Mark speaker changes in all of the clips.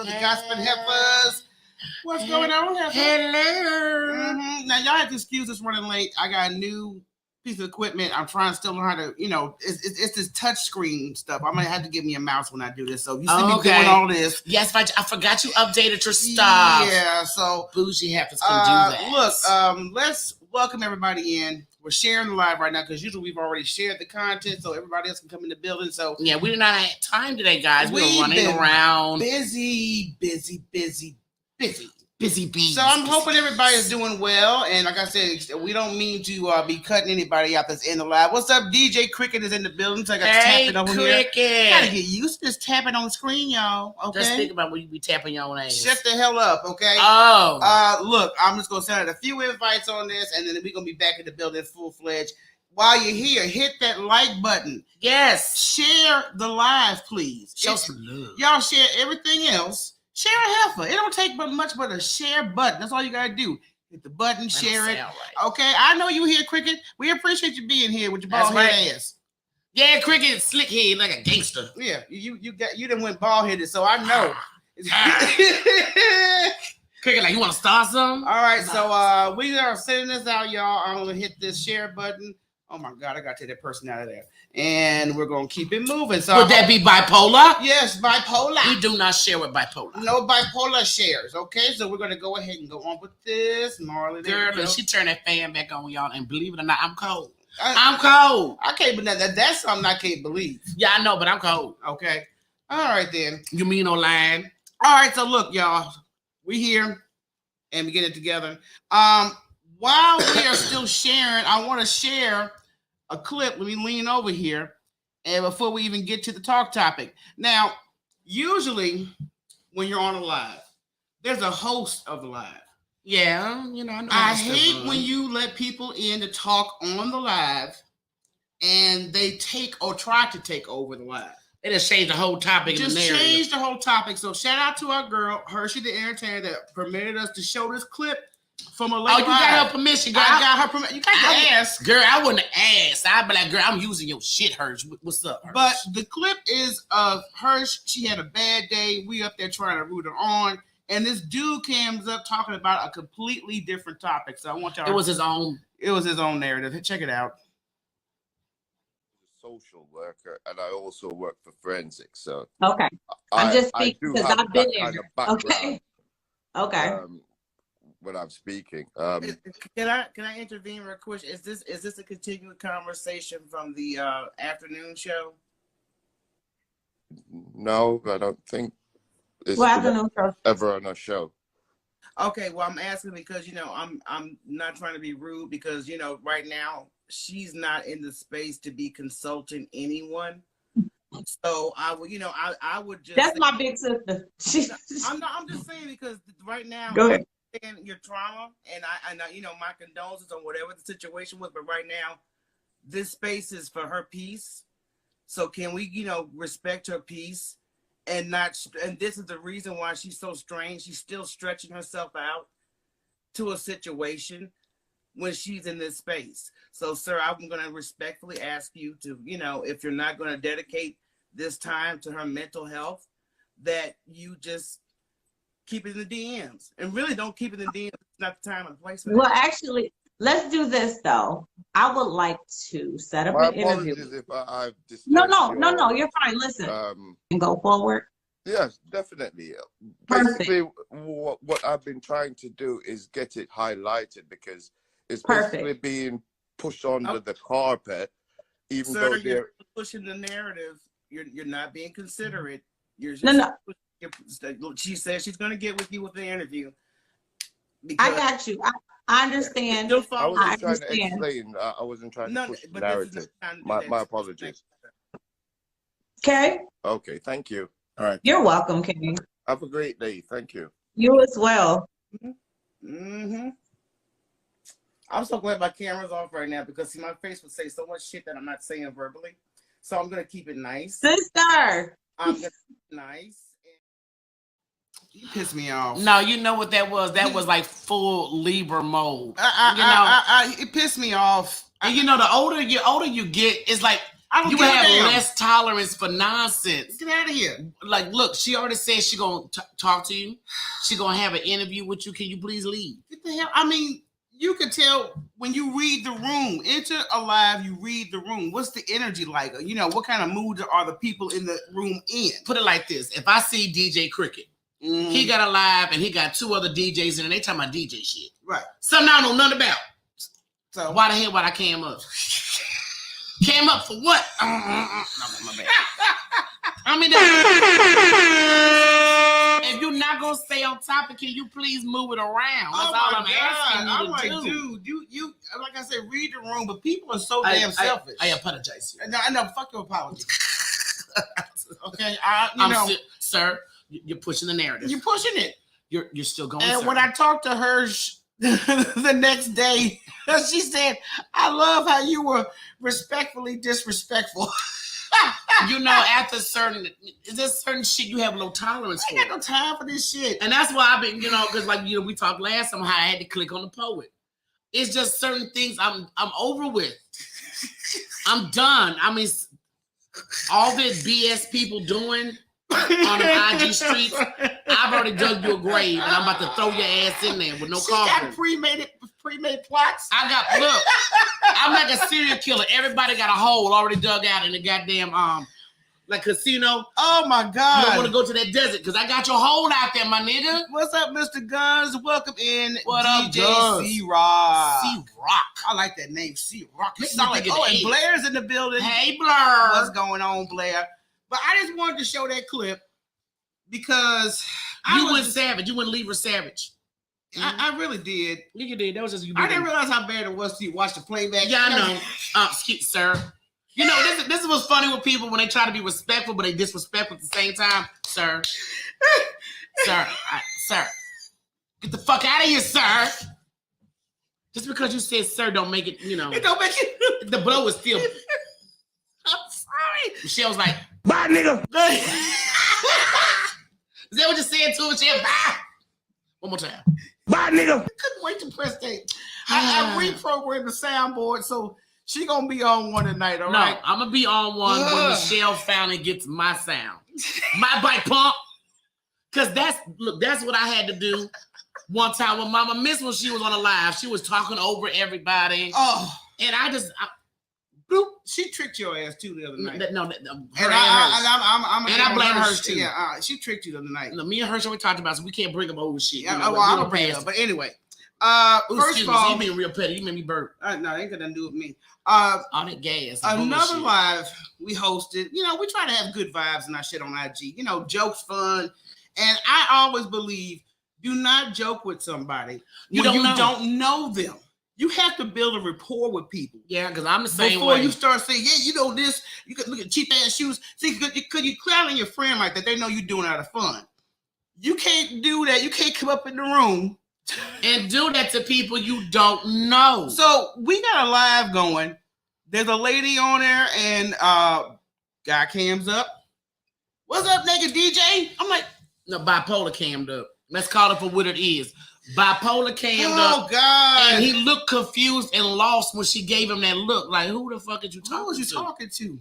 Speaker 1: of the Gossiping Heifers. What's going on, Heifer?
Speaker 2: Hello.
Speaker 1: Now, y'all have to excuse us running late. I got a new piece of equipment. I'm trying to still learn how to, it's this touch screen stuff. I'm going to have to give me a mouse when I do this. So if you see me doing all this.
Speaker 2: Yes, but I forgot you updated your stuff.
Speaker 1: Yeah, so.
Speaker 2: Bougie Heifers can do that.
Speaker 1: Look, let's welcome everybody in. We're sharing the live right now because usually we've already shared the content so everybody else can come in the building. So
Speaker 2: yeah, we did not have time today, guys. We were running around.
Speaker 1: Busy.
Speaker 2: Busy bees.
Speaker 1: So I'm hoping everybody is doing well. And like I said, we don't mean to be cutting anybody out that's in the live. What's up? DJ Cricket is in the building. So I got to tap it over
Speaker 2: Cricket.
Speaker 1: here. Gotta get used to this tapping on the screen, y'all. Okay.
Speaker 2: Just think about when you be tapping your own ass.
Speaker 1: Shut the hell up, okay?
Speaker 2: Oh.
Speaker 1: Look, I'm just gonna send out a few invites on this, and then we're gonna be back in the building full-fledged. While you're here, hit that like button.
Speaker 2: Yes.
Speaker 1: Share the live, please.
Speaker 2: Show some love.
Speaker 1: Y'all share everything else. Share a heifer. It don't take much but a share button. That's all you gotta do. Hit the button, share it. Right. Okay, I know you here, Cricket. We appreciate you being here with your bald head ass.
Speaker 2: Yeah, Cricket, slick head like a gangster.
Speaker 1: Yeah, you done went bald headed, so I know.
Speaker 2: Cricket, like you want to start something?
Speaker 1: All right, so we are sending this out, y'all. I'm gonna hit this share button. Oh my God, I gotta take that person out of there. And we're gonna keep it moving. So
Speaker 2: would that be bipolar?
Speaker 1: Yes, bipolar.
Speaker 2: We do not share with bipolar.
Speaker 1: No bipolar shares. Okay, so we're gonna go ahead and go on with this. Marley,
Speaker 2: girl, she turned that fan back on, y'all, and believe it or not, I'm cold. I'm cold.
Speaker 1: I can't believe that. That's something I can't believe.
Speaker 2: Yeah, I know, but I'm cold.
Speaker 1: Okay. All right then.
Speaker 2: You mean no line?
Speaker 1: All right, so look, y'all. We here and we get it together. While we are still sharing, I want to share a clip. Let me lean over here, and before we even get to the talk topic. Now, usually when you're on a live, there's a host of the live.
Speaker 2: Yeah,
Speaker 1: I hate when you let people in to talk on the live, and they take or try to take over the live.
Speaker 2: They just changed the whole topic.
Speaker 1: Just changed the whole topic. So shout out to our girl Hershey the Entertainer that permitted us to show this clip from a late.
Speaker 2: Oh, you got her permission, girl.
Speaker 1: I got her permission. You got to ask.
Speaker 2: Girl, I wouldn't ask. I'd be like, girl, I'm using your shit, Hersh. What's up, Hersh?
Speaker 1: But the clip is of Hersh. She had a bad day. We up there trying to root her on. And this dude comes up talking about a completely different topic. So I want y'all.
Speaker 2: It was his own
Speaker 1: narrative. Check it out.
Speaker 3: Social worker, and I also work for forensics. So
Speaker 4: okay, I'm just speaking because I've been there. Okay.
Speaker 3: When I'm speaking,
Speaker 1: can I intervene real quick? Is this a continuing conversation from the afternoon show?
Speaker 3: No, I don't think it's ever on a show.
Speaker 1: Okay, well, I'm asking because I'm not trying to be rude because right now she's not in the space to be consulting anyone. So I would just.
Speaker 4: That's my big sister.
Speaker 1: I'm just saying because right now.
Speaker 4: Go ahead.
Speaker 1: Your trauma and I my condolences on whatever the situation was, but right now this space is for her peace. So can we respect her peace and this is the reason why she's so strange. She's still stretching herself out to a situation when she's in this space. So sir, I'm going to respectfully ask you to if you're not going to dedicate this time to her mental health, that you just keep it in the DMs, and really don't keep it in the DMs. It's not the time and place.
Speaker 4: Well, actually, let's do this though. I would like to set up an interview.
Speaker 3: If I've
Speaker 4: no, you're fine. Listen, and go forward.
Speaker 3: Yes, definitely.
Speaker 4: Perfect.
Speaker 3: Basically, what I've been trying to do is get it highlighted because it's basically being pushed under the carpet, even though they're
Speaker 1: pushing the narrative. You're not being considerate. You're just
Speaker 4: no.
Speaker 1: She says she's going to get with you with the interview.
Speaker 4: I got you. I understand.
Speaker 3: I wasn't trying to explain. I wasn't trying to push the narrative. My apologies.
Speaker 4: Okay.
Speaker 3: Okay. Thank you. All right.
Speaker 4: You're welcome, Kenny.
Speaker 3: Have a great day. Thank you.
Speaker 4: You as well.
Speaker 1: Mm-hmm. I'm so glad my camera's off right now because my face would say so much shit that I'm not saying verbally. So I'm going to keep it nice.
Speaker 4: Sister.
Speaker 1: I'm going to keep it nice. You pissed me off.
Speaker 2: No, you know what that was? That was like full Libra mode.
Speaker 1: It pissed me off.
Speaker 2: And the older you get, it's like You would have less tolerance for nonsense.
Speaker 5: Get out of here.
Speaker 2: Like, look, she already said she gonna talk to you. She gonna have an interview with you. Can you please leave?
Speaker 5: Get the hell. I mean, you can tell when you read the room. Enter alive. You read the room. What's the energy like? You know, what kind of mood are the people in the room in?
Speaker 2: Put it like this: if I see DJ Cricket, he got a live and he got 2 other DJs in, and they talking about DJ shit.
Speaker 5: Right.
Speaker 2: Something I don't know nothing about.
Speaker 5: So
Speaker 2: why the hell would I came up? Came up for what? No, my bad. I mean, if you're not gonna stay on topic, can you please move it around? That's all I'm asking you to do.
Speaker 5: Dude, you like I said, read the room, but people are so damn selfish.
Speaker 2: I apologize.
Speaker 5: No, fuck your apology. Okay,
Speaker 2: sir, you're pushing the narrative.
Speaker 5: You're pushing it.
Speaker 2: You're still going.
Speaker 5: And
Speaker 2: sir.
Speaker 5: when I talked to her the next day, she said, "I love how you were respectfully disrespectful."
Speaker 2: You know, after there's certain shit you have no tolerance for.
Speaker 5: I ain't got no time for this shit.
Speaker 2: And that's why I've been, because we talked last time how I had to click on the poet. It's just certain things I'm over with. I'm done. I mean, all this BS people doing on the IG streets, I've already dug you a grave and I'm about to throw your ass in there with no coffin.
Speaker 5: She got pre-made plots.
Speaker 2: Look, I'm like a serial killer. Everybody got a hole already dug out in the goddamn like casino.
Speaker 5: Oh my God.
Speaker 2: You don't want to go to that desert because I got your hole out there, my nigga.
Speaker 5: What's up, Mr. Guns? Welcome in.
Speaker 2: What
Speaker 5: DJ
Speaker 2: up,
Speaker 5: C-Rock.
Speaker 2: C-Rock.
Speaker 5: I like that name, C-Rock.
Speaker 2: Makes me think of
Speaker 5: and Blair's in the building.
Speaker 2: Hey, Blair.
Speaker 5: What's going on, Blair? But I just wanted to show that clip because
Speaker 2: you went savage. You went Lever Savage.
Speaker 5: I really did.
Speaker 2: Yeah, you did. That was just you.
Speaker 5: I didn't realize how bad it was to you watch the playback.
Speaker 2: Yeah, I know. Excuse, sir. You know, this is what's funny with people when they try to be respectful, but they disrespectful at the same time. Sir. Sir. Get the fuck out of here, sir. Just because you said sir don't make it,
Speaker 5: It don't make it.
Speaker 2: The blow is still.
Speaker 5: I'm sorry.
Speaker 2: Michelle's like,
Speaker 5: bye, nigga.
Speaker 2: Is that what you said to her? Michelle? Bye. One more time.
Speaker 5: Bye, nigga. I couldn't wait to press that. I reprogrammed the soundboard, so she gonna be on one tonight, all right?
Speaker 2: I'm gonna be on one when Michelle finally gets my sound. My bike pump. Cause that's what I had to do one time with Mama Miss when she was on a live. She was talking over everybody.
Speaker 5: Oh.
Speaker 2: And
Speaker 5: bloop, she tricked your ass too the other night.
Speaker 2: I blame hers too.
Speaker 5: Yeah, she tricked you the other night.
Speaker 2: No, me and her, we talked about, so we can't bring up old shit.
Speaker 5: Yeah, I'm gonna bring it up. But anyway, first of all,
Speaker 2: you being real petty. You made me burp.
Speaker 5: No, it ain't got nothing to do with me.
Speaker 2: All that gas.
Speaker 5: Another live we hosted. We try to have good vibes and our shit on IG. Jokes, fun, and I always believe do not joke with somebody you don't know them. You have to build a rapport with people.
Speaker 2: Yeah, because I'm the same
Speaker 5: Before
Speaker 2: way.
Speaker 5: you start saying, yeah, this, you could look at cheap ass shoes. See, could you clown your friend like that? They know you're doing it out of fun. You can't do that. You can't come up in the room
Speaker 2: and do that to people you don't know.
Speaker 5: So we got a live going. There's a lady on there and guy cams up. What's up, nigga DJ? I'm like,
Speaker 2: no, bipolar cammed up. Let's call it for what it is. Bipolar cammed up.
Speaker 5: Oh God!
Speaker 2: And he looked confused and lost when she gave him that look. Like, who the fuck are you talking to?
Speaker 5: Who was you talking to?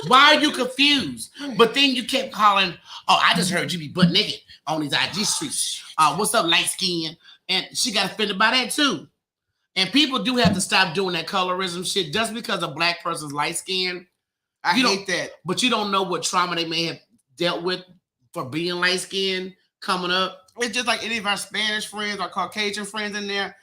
Speaker 2: Why are you confused? But then you kept calling. Oh, I just heard you be butt naked on these IG streets. What's up, light skin? And she got offended by that too. And people do have to stop doing that colorism shit just because a black person's light skin.
Speaker 5: I hate that.
Speaker 2: But you don't know what trauma they may have dealt with for being light skinned coming up.
Speaker 5: It's just like any of our Spanish friends or Caucasian friends in there.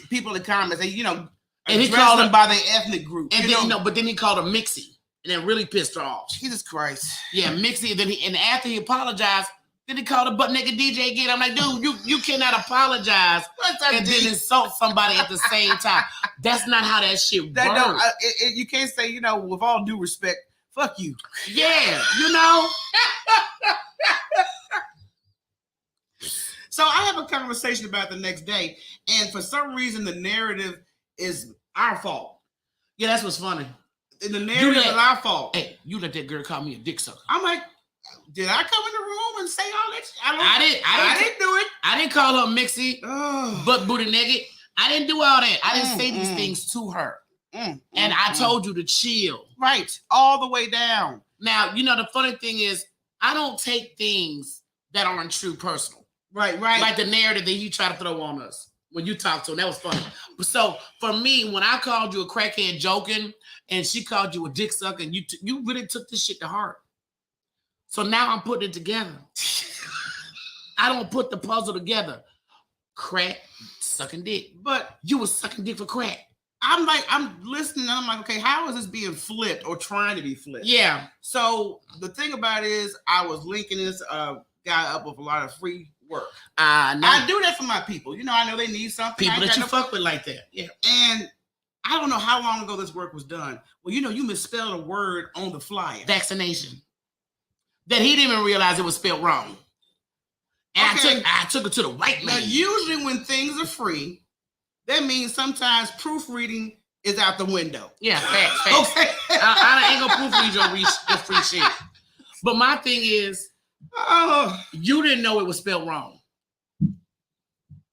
Speaker 5: People in the comments, they and he called them by their ethnic group.
Speaker 2: And but then he called her Mixie, and that really pissed her off.
Speaker 5: Jesus Christ.
Speaker 2: Yeah, Mixie. And after he apologized, then he called a butt naked DJ again. I'm like, dude, you cannot apologize and then insult somebody at the same time. That's not how that shit works.
Speaker 5: You can't say, with all due respect, fuck you.
Speaker 2: Yeah,
Speaker 5: So I have a conversation about the next day, and for some reason the narrative is our fault.
Speaker 2: Yeah, that's what's funny.
Speaker 5: And the narrative is our fault.
Speaker 2: Hey, you let that girl call me a dick sucker.
Speaker 5: I'm like, did I come in the room and say all that?
Speaker 2: I didn't do it. I didn't call her Mixie, butt booty naked. I didn't do all that. I didn't say these things to her. And I told you to chill.
Speaker 5: Right. All the way down.
Speaker 2: Now, you know, the funny thing is, I don't take things that aren't true personal.
Speaker 5: Right.
Speaker 2: Like the narrative that you try to throw on us when you talk to him. That was funny. But so, for me, when I called you a crackhead joking, and she called you a dick sucker, and you really took this shit to heart. So now I'm putting it together. I don't put the puzzle together. Crack, sucking dick.
Speaker 5: But
Speaker 2: you was sucking dick for crack.
Speaker 5: I'm listening, and I'm like, okay, how is this being flipped or trying to be flipped?
Speaker 2: Yeah.
Speaker 5: So the thing about it is, I was linking this guy up with a lot of free work.
Speaker 2: I
Speaker 5: do that for my people. You know, I know they need something.
Speaker 2: People that you fuck with like that. Yeah.
Speaker 5: And I don't know how long ago this work was done. Well, you know, you misspelled a word on the flyer.
Speaker 2: Vaccination. That he didn't even realize it was spelled wrong. And okay. I took it to the white man.
Speaker 5: Now, usually when things are free, that means sometimes proofreading is out the window.
Speaker 2: Yeah, facts. Okay. I ain't gonna proofread your free shit. But my thing is, you didn't know it was spelled wrong.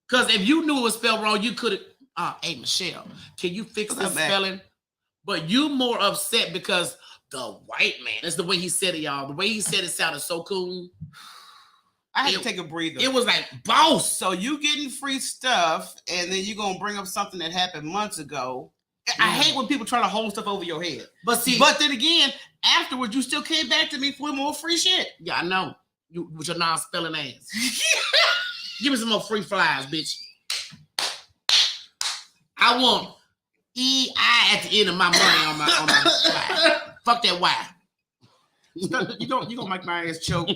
Speaker 2: Because if you knew it was spelled wrong, you could have, hey, Michelle, can you fix this spelling? But you more upset because the white man, that's the way he said it, y'all. The way he said it sounded so cool.
Speaker 5: I had to take a breather.
Speaker 2: It was like, boss.
Speaker 5: So you getting free stuff, and then you're going to bring up something that happened months ago. I hate when people try to hold stuff over your head. But then again, afterwards, you still came back to me for more free shit.
Speaker 2: Yeah, I know. You with your non-spelling ass. Give me some more free flies, bitch. I want EI at the end of my money on my fly. Fuck that Y.
Speaker 5: You gonna make my ass choke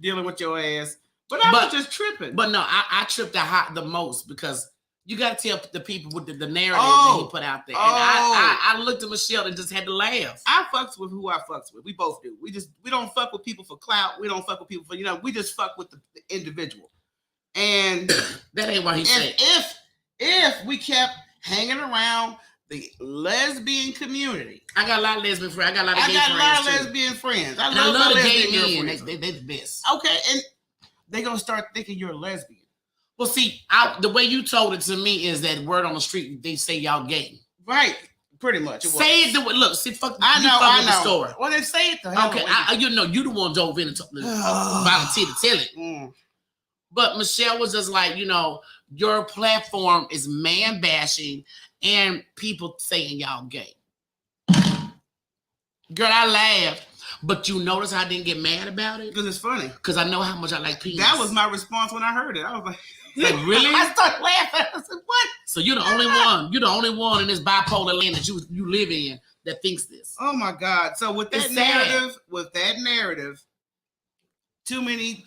Speaker 5: dealing with your ass. But I was just tripping.
Speaker 2: But no, I tripped the most because you got to tell the people with the narrative that he put out there. And I looked at Michelle and just had to laugh.
Speaker 5: I fucks with who I fucks with. We both do. We don't fuck with people for clout. We don't fuck with people for, we just fuck with the individual. And
Speaker 2: that ain't what he said.
Speaker 5: If we kept hanging around the lesbian community.
Speaker 2: I got a lot of lesbian friends. I got a lot of gay friends. I got a lot of
Speaker 5: lesbian friends. I
Speaker 2: love the gay men. They the best.
Speaker 5: Okay, and they're going to start thinking you're a lesbian.
Speaker 2: Well, see, the way you told it to me is that word on the street, they say y'all gay.
Speaker 5: Right, pretty much.
Speaker 2: Say it. Look, see, fuck.
Speaker 5: I know.
Speaker 2: The story.
Speaker 5: Well, then say it the hell
Speaker 2: okay, you the one dove in and volunteered to tell it. But Michelle was just like, your platform is man bashing and people saying y'all gay. Girl, I laughed, but you notice I didn't get mad about it?
Speaker 5: Because it's funny.
Speaker 2: Because I know how much I like penis.
Speaker 5: That was my response when I heard it. I was like
Speaker 2: really?
Speaker 5: I started laughing. I said, what?
Speaker 2: So you're the only one. You're the only one in this bipolar land that you live in that thinks this.
Speaker 5: Oh my God. So with that narrative, too many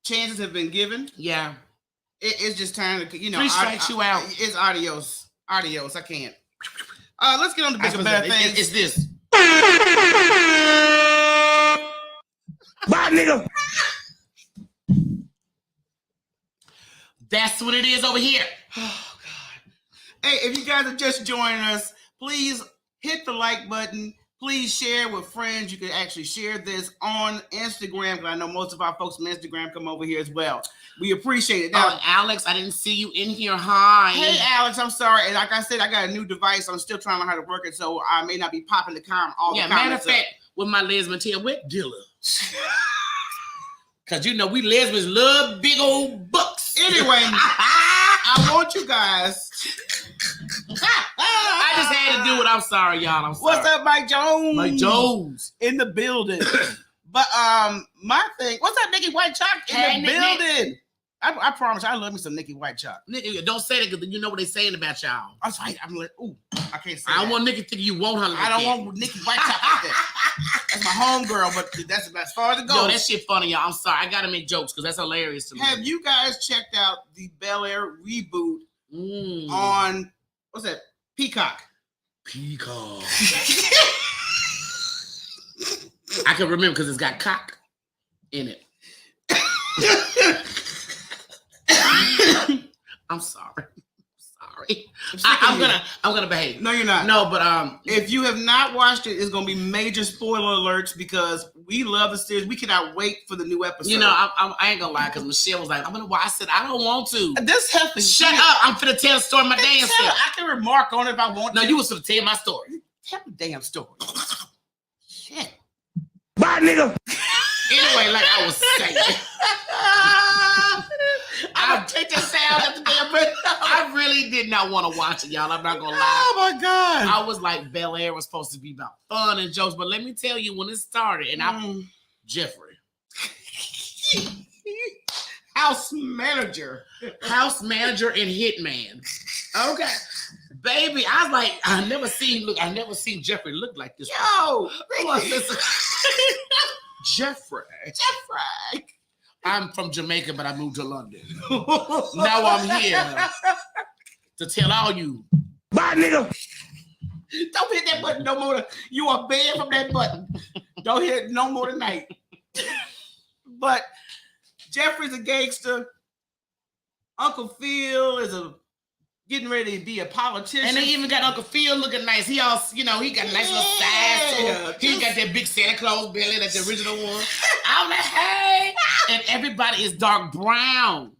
Speaker 5: chances have been given.
Speaker 2: Yeah.
Speaker 5: It's just time to,
Speaker 2: Three strikes you out.
Speaker 5: It's adios. Adios. I can't. Let's get on to bigger, better things.
Speaker 2: It's this.
Speaker 5: Bye, nigga.
Speaker 2: That's what it is over here.
Speaker 5: Oh, God. Hey, if you guys are just joining us, please hit the like button. Please share with friends. You can actually share this on Instagram, because I know most of our folks from Instagram come over here as well. We appreciate it.
Speaker 2: Now, Alex, I didn't see you in here. Hi.
Speaker 5: Hey, Alex, I'm sorry. And like I said, I got a new device. I'm still trying to learn how to work it, so I may not be popping the comments.
Speaker 2: Matter of fact, with my lesbian tail, wet dealer. Because, we lesbians love big old bucks.
Speaker 5: Anyway, I want you guys...
Speaker 2: I just had to do it. I'm sorry, y'all. I'm sorry.
Speaker 5: What's up, Mike Jones?
Speaker 2: Mike Jones
Speaker 5: in the building. But my thing. What's up, Nikki White Chalk in the building? I promise I love me some Nikki White Chalk.
Speaker 2: Nikki, don't say that because you know what they're saying about y'all.
Speaker 5: That's right. I'm like, ooh, I can't say
Speaker 2: I don't want Nikki thinking you want her.
Speaker 5: I don't want Nikki White Chalk like that. That's my homegirl, but that's as far as it goes.
Speaker 2: Yo, that shit funny, y'all. I'm sorry. I gotta make jokes because that's hilarious to me.
Speaker 5: Have you guys checked out the Bel Air reboot on what's that? Peacock.
Speaker 2: I can remember because it's got cock in it. I'm sorry. story. I'm gonna behave.
Speaker 5: No, you're not.
Speaker 2: No, but
Speaker 5: if you have not watched it, it's gonna be major spoiler alerts because we love the series. We cannot wait for the new episode.
Speaker 2: You know, I ain't gonna lie because Michelle was like, "I'm gonna watch." I said, "I don't want to."
Speaker 5: This heifer.
Speaker 2: Shut up! I'm finna tell a story my damn self.
Speaker 5: I can remark on it if I want.
Speaker 2: No, you was finna tell my story.
Speaker 5: Tell the damn story. Shit.
Speaker 3: Bye, nigga.
Speaker 2: Anyway, like I was saying.
Speaker 5: I'll take the sound of the damn bit.
Speaker 2: I really did not want to watch it, y'all. I'm not gonna lie.
Speaker 5: Oh my God.
Speaker 2: I was like, Bel Air was supposed to be about fun and jokes, but let me tell you, when it started, and I'm Jeffrey.
Speaker 5: House manager
Speaker 2: and hitman. Okay. Baby, I was like, I never seen Jeffrey look like this.
Speaker 5: Yo,
Speaker 2: Jeffrey. I'm from Jamaica, but I moved to London. Now I'm here to tell all you.
Speaker 3: Bye, nigga.
Speaker 5: Don't hit that button no more. You are banned from that button. Don't hit it no more tonight. But Jeffrey's a gangster. Uncle Phil is getting ready to be a politician.
Speaker 2: And they even got Uncle Phil looking nice. He all, he got a nice little size to him. He got that big Santa Claus belly, that's the original one. I'm like, hey. And everybody is dark brown.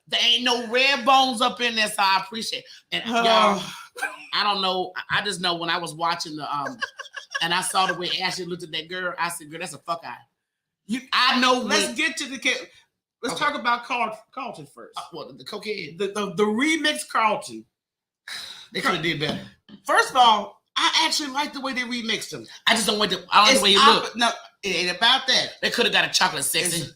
Speaker 2: There ain't no red bones up in there, so I appreciate it. And y'all, I don't know. I just know when I was watching the and I saw the way Ashley looked at that girl, I said, girl, that's a fuck eye. I know.
Speaker 5: Let's get to the case. Let's talk about Carlton first.
Speaker 2: What, the cocaine?
Speaker 5: The remix Carlton.
Speaker 2: They could have did better.
Speaker 5: First of all, I actually like the way they remixed him.
Speaker 2: I just don't like the way you look.
Speaker 5: No, it ain't about that.
Speaker 2: They could have got a chocolate sexy.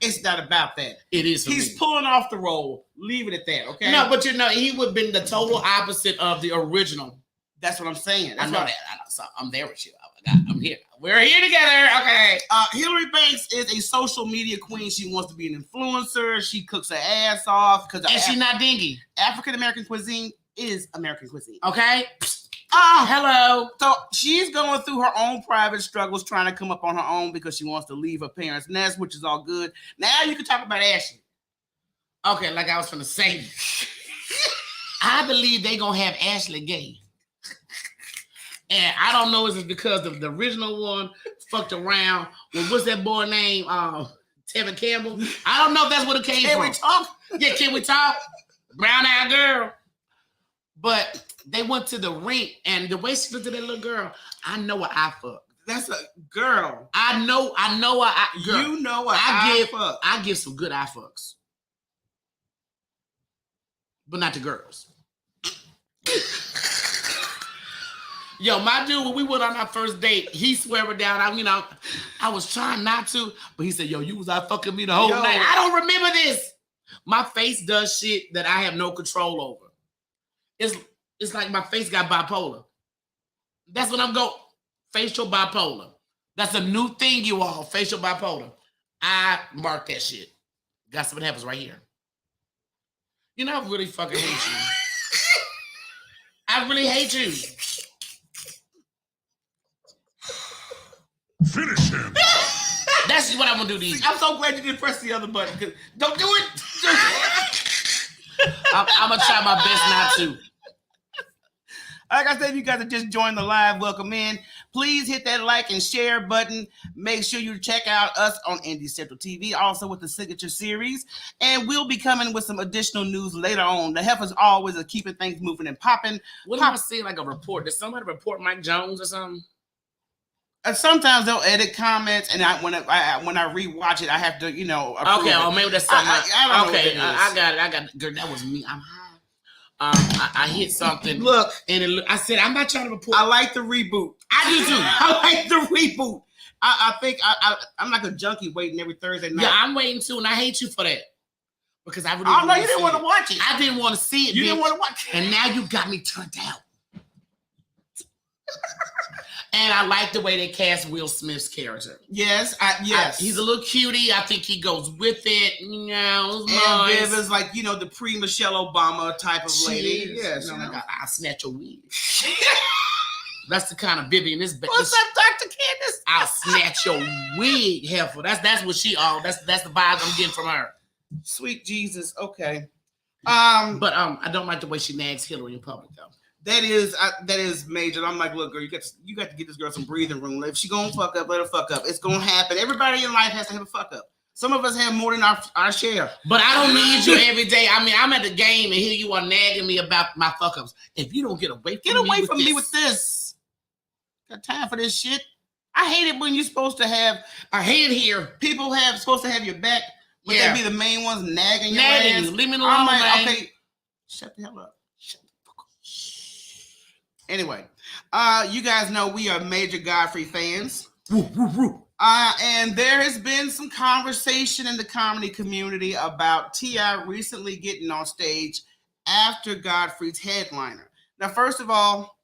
Speaker 5: It's not about that.
Speaker 2: It is.
Speaker 5: He's pulling off the role. Leave it at that, okay?
Speaker 2: No, but he would have been the total opposite of the original.
Speaker 5: That's what I'm saying.
Speaker 2: I know that. So I'm there with you. I'm here. We're here together. Okay.
Speaker 5: Hillary Banks is a social media queen. She wants to be an influencer. She cooks her ass off
Speaker 2: and she's not dingy.
Speaker 5: African American cuisine is American cuisine.
Speaker 2: Okay. Hello.
Speaker 5: So she's going through her own private struggles, trying to come up on her own because she wants to leave her parents' nest, which is all good. Now you can talk about Ashley.
Speaker 2: Okay, like I was finna say, I believe they gonna have Ashley gay. And I don't know if it's because of the original one fucked around with what's that boy name? Tevin Campbell. I don't know if that's what it came from.
Speaker 5: Can we talk?
Speaker 2: Yeah, can we talk? Brown-eyed girl. But they went to the rink, and the way she looked at that little girl, I know what I fuck.
Speaker 5: That's a girl.
Speaker 2: I know what I girl.
Speaker 5: You know what I fuck.
Speaker 2: I give some good eye fucks. But not the girls. Yo, my dude, when we went on our first date, he swore it down. I was trying not to, but he said, yo, you was out fucking me the whole night. I don't remember this. My face does shit that I have no control over. It's like my face got bipolar. That's what I'm going. Facial bipolar. That's a new thing, you all. Facial bipolar. I mark that shit. Gossiping Heifers right here. I really fucking hate you. I really hate you.
Speaker 6: Finish him.
Speaker 2: That's what I'm gonna do to you.
Speaker 5: I'm so glad you didn't press the other button. Don't do it.
Speaker 2: I'm gonna try my best not to.
Speaker 5: Like I said, if you guys have just joined the live, welcome in. Please hit that like and share button. Make sure you check out us on Indie Central TV, also with the Signature Series. And we'll be coming with some additional news later on. The Heifers always are keeping things moving and popping.
Speaker 2: What do I see like a report? Did somebody report Mike Jones or something?
Speaker 5: Sometimes they'll edit comments, and when I rewatch it, I have to, approve
Speaker 2: okay, or maybe that's something.
Speaker 5: I don't know.
Speaker 2: Okay, I got it. Girl, that was me. I'm high. I hit something.
Speaker 5: Look,
Speaker 2: and I said, I'm not trying to report.
Speaker 5: I like the reboot.
Speaker 2: I do too.
Speaker 5: I like the reboot. I think I'm like a junkie waiting every Thursday night.
Speaker 2: Yeah, I'm waiting too, and I hate you for that. Because I really
Speaker 5: you didn't want to watch it.
Speaker 2: I didn't want to see it.
Speaker 5: You didn't want to watch it.
Speaker 2: And now you got me turned out. And I like the way they cast Will Smith's character.
Speaker 5: Yes,
Speaker 2: he's a little cutie. I think he goes with it.
Speaker 5: And
Speaker 2: nice.
Speaker 5: Viv is like, the pre-Michelle Obama type of lady.
Speaker 2: Yes. I'll snatch your wig. That's the kind of Bibby in this.
Speaker 5: What's up, Dr. Candace?
Speaker 2: I'll snatch your wig, heifer. That's what she all. That's the vibe I'm getting from her.
Speaker 5: Sweet Jesus. Okay.
Speaker 2: But I don't like the way she nags Hillary in public though.
Speaker 5: That is major. I'm like, look, girl, you got to get this girl some breathing room. If she gonna fuck up, let her fuck up. It's gonna happen. Everybody in life has to have a fuck up. Some of us have more than our share.
Speaker 2: But I don't need you every day. I mean, I'm at the game and here you are nagging me about my fuck ups. If you don't get away from me with this.
Speaker 5: Got time for this shit. I hate it when you're supposed to have
Speaker 2: a hand here.
Speaker 5: People supposed to have your back, but they be the main ones nagging your ass.
Speaker 2: You. Leave me alone, man.
Speaker 5: Okay, shut the hell up. Shut the fuck up. Anyway, you guys know we are major Godfrey fans.
Speaker 2: Woo, woo, woo.
Speaker 5: And there has been some conversation in the comedy community about T.I. recently getting on stage after Godfrey's headliner. Now, first of all,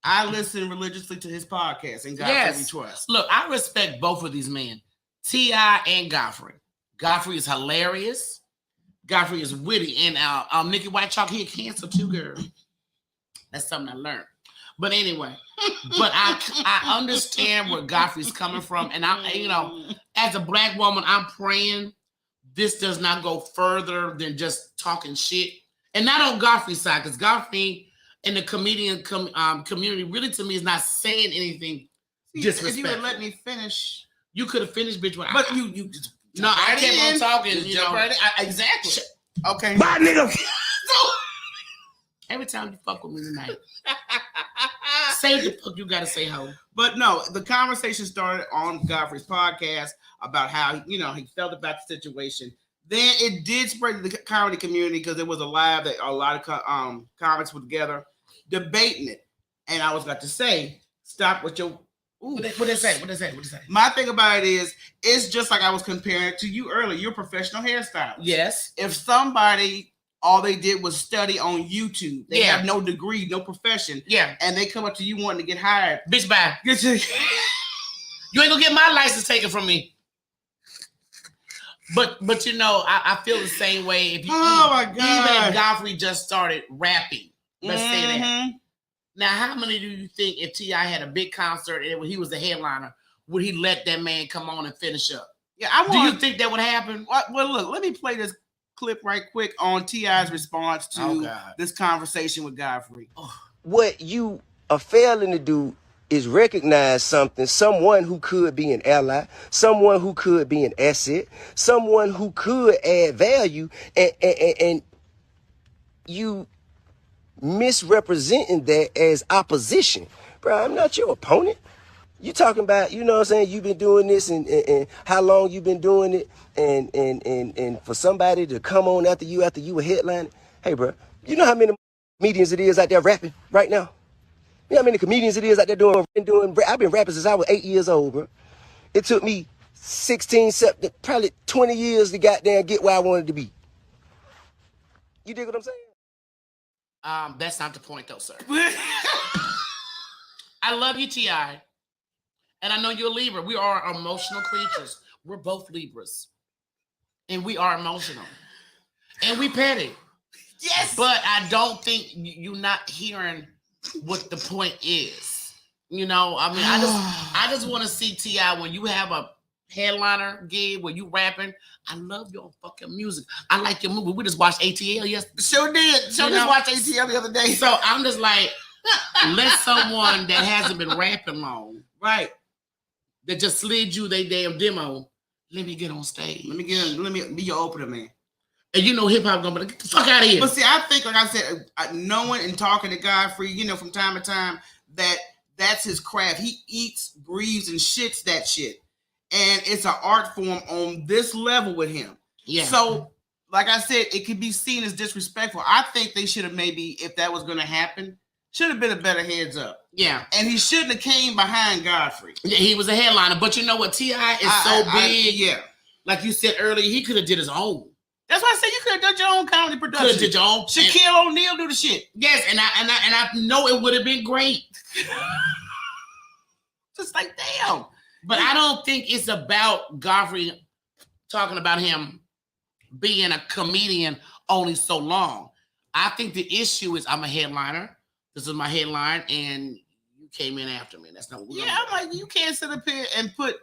Speaker 5: I listen religiously to his podcast, and Godfrey we trust.
Speaker 2: Look, I respect both of these men, T.I. and Godfrey. Godfrey is hilarious. Godfrey is witty. And Nikki White Chalk, he had cancer too, girl. That's something I learned. But anyway, but I understand where Godfrey's coming from. And as a Black woman, I'm praying this does not go further than just talking shit. And not on Godfrey's side, because Godfrey and the comedian community really, to me, is not saying anything disrespectful.
Speaker 5: If you would let me finish.
Speaker 2: You could have finished, bitch.
Speaker 5: But you just...
Speaker 2: No, I kept on talking.
Speaker 5: Exactly. Okay.
Speaker 2: Bye, nigga. Every time you fuck with me tonight, say the fuck you gotta say, ho.
Speaker 5: But no, the conversation started on Godfrey's podcast about how he felt about the situation. Then it did spread to the comedy community because there was a live that a lot of comics were together debating it, and I was about to say, stop with your.
Speaker 2: What they say?
Speaker 5: My thing about it is, it's just like I was comparing it to you earlier. You're a professional hairstylist.
Speaker 2: Yes.
Speaker 5: If somebody, all they did was study on YouTube, they have no degree, no profession.
Speaker 2: Yeah.
Speaker 5: And they come up to you wanting to get hired.
Speaker 2: Bitch, bye. You ain't gonna get my license taken from me. But I feel the same way. If you
Speaker 5: my God.
Speaker 2: Even if Godfrey just started rapping, let's say that. Now, how many do you think if T.I. had a big concert and he was the headliner, would he let that man come on and finish up?
Speaker 5: Yeah,
Speaker 2: do you think that would happen?
Speaker 5: Well, look, let me play this clip right quick on T.I.'s response to this conversation with Godfrey.
Speaker 6: What you are failing to do is recognize someone who could be an ally, someone who could be an asset, someone who could add value, and you misrepresenting that as opposition. Bro, I'm not your opponent. You talking about, you know what I'm saying, you've been doing this and how long you've been doing it, and for somebody to come on after you were headlining. Hey, bro, you know how many comedians it is out there rapping right now? You know how many comedians it is out there doing I've been rapping since I was 8 years old, bro. It took me 16, probably 20 years to goddamn get where I wanted to be. You dig what I'm saying?
Speaker 2: That's not the point, though, sir. I love you, T.I., and I know you're a Libra. We are emotional creatures. We're both Libras, and we are emotional, and we petty.
Speaker 5: Yes,
Speaker 2: but I don't think you're not hearing what the point is. I just want to see T.I. when you have a headliner gig where you rapping. I love your fucking music. I like your movie. We just watched ATL yesterday.
Speaker 5: Sure did. Just watched ATL the other day.
Speaker 2: So I'm just like, let someone that hasn't been rapping long,
Speaker 5: right,
Speaker 2: that just slid you their damn demo, let me get on stage.
Speaker 5: Let me be your opener, man.
Speaker 2: And hip hop gonna be like, get the fuck out of here.
Speaker 5: But see, I think, like I said, knowing and talking to Godfrey, from time to time, that's his craft. He eats, breathes, and shits that shit. And it's an art form on this level with him.
Speaker 2: Yeah.
Speaker 5: So, like I said, it could be seen as disrespectful. I think they should have maybe, if that was going to happen, should have been a better heads up.
Speaker 2: Yeah.
Speaker 5: And he shouldn't have came behind Godfrey.
Speaker 2: Yeah, he was a headliner. But you know what? T.I. is so big.
Speaker 5: Yeah.
Speaker 2: Like you said earlier, he could have did his own.
Speaker 5: That's why I said you could have done your own comedy production.
Speaker 2: Could have did your own.
Speaker 5: Shaquille O'Neal do the shit.
Speaker 2: Yes, and I know it would have been great.
Speaker 5: Just like, damn.
Speaker 2: But I don't think it's about Godfrey talking about him being a comedian only so long. I think the issue is I'm a headliner. This is my headline, and you came in after me. That's not what we're
Speaker 5: I'm like, you can't sit up here and put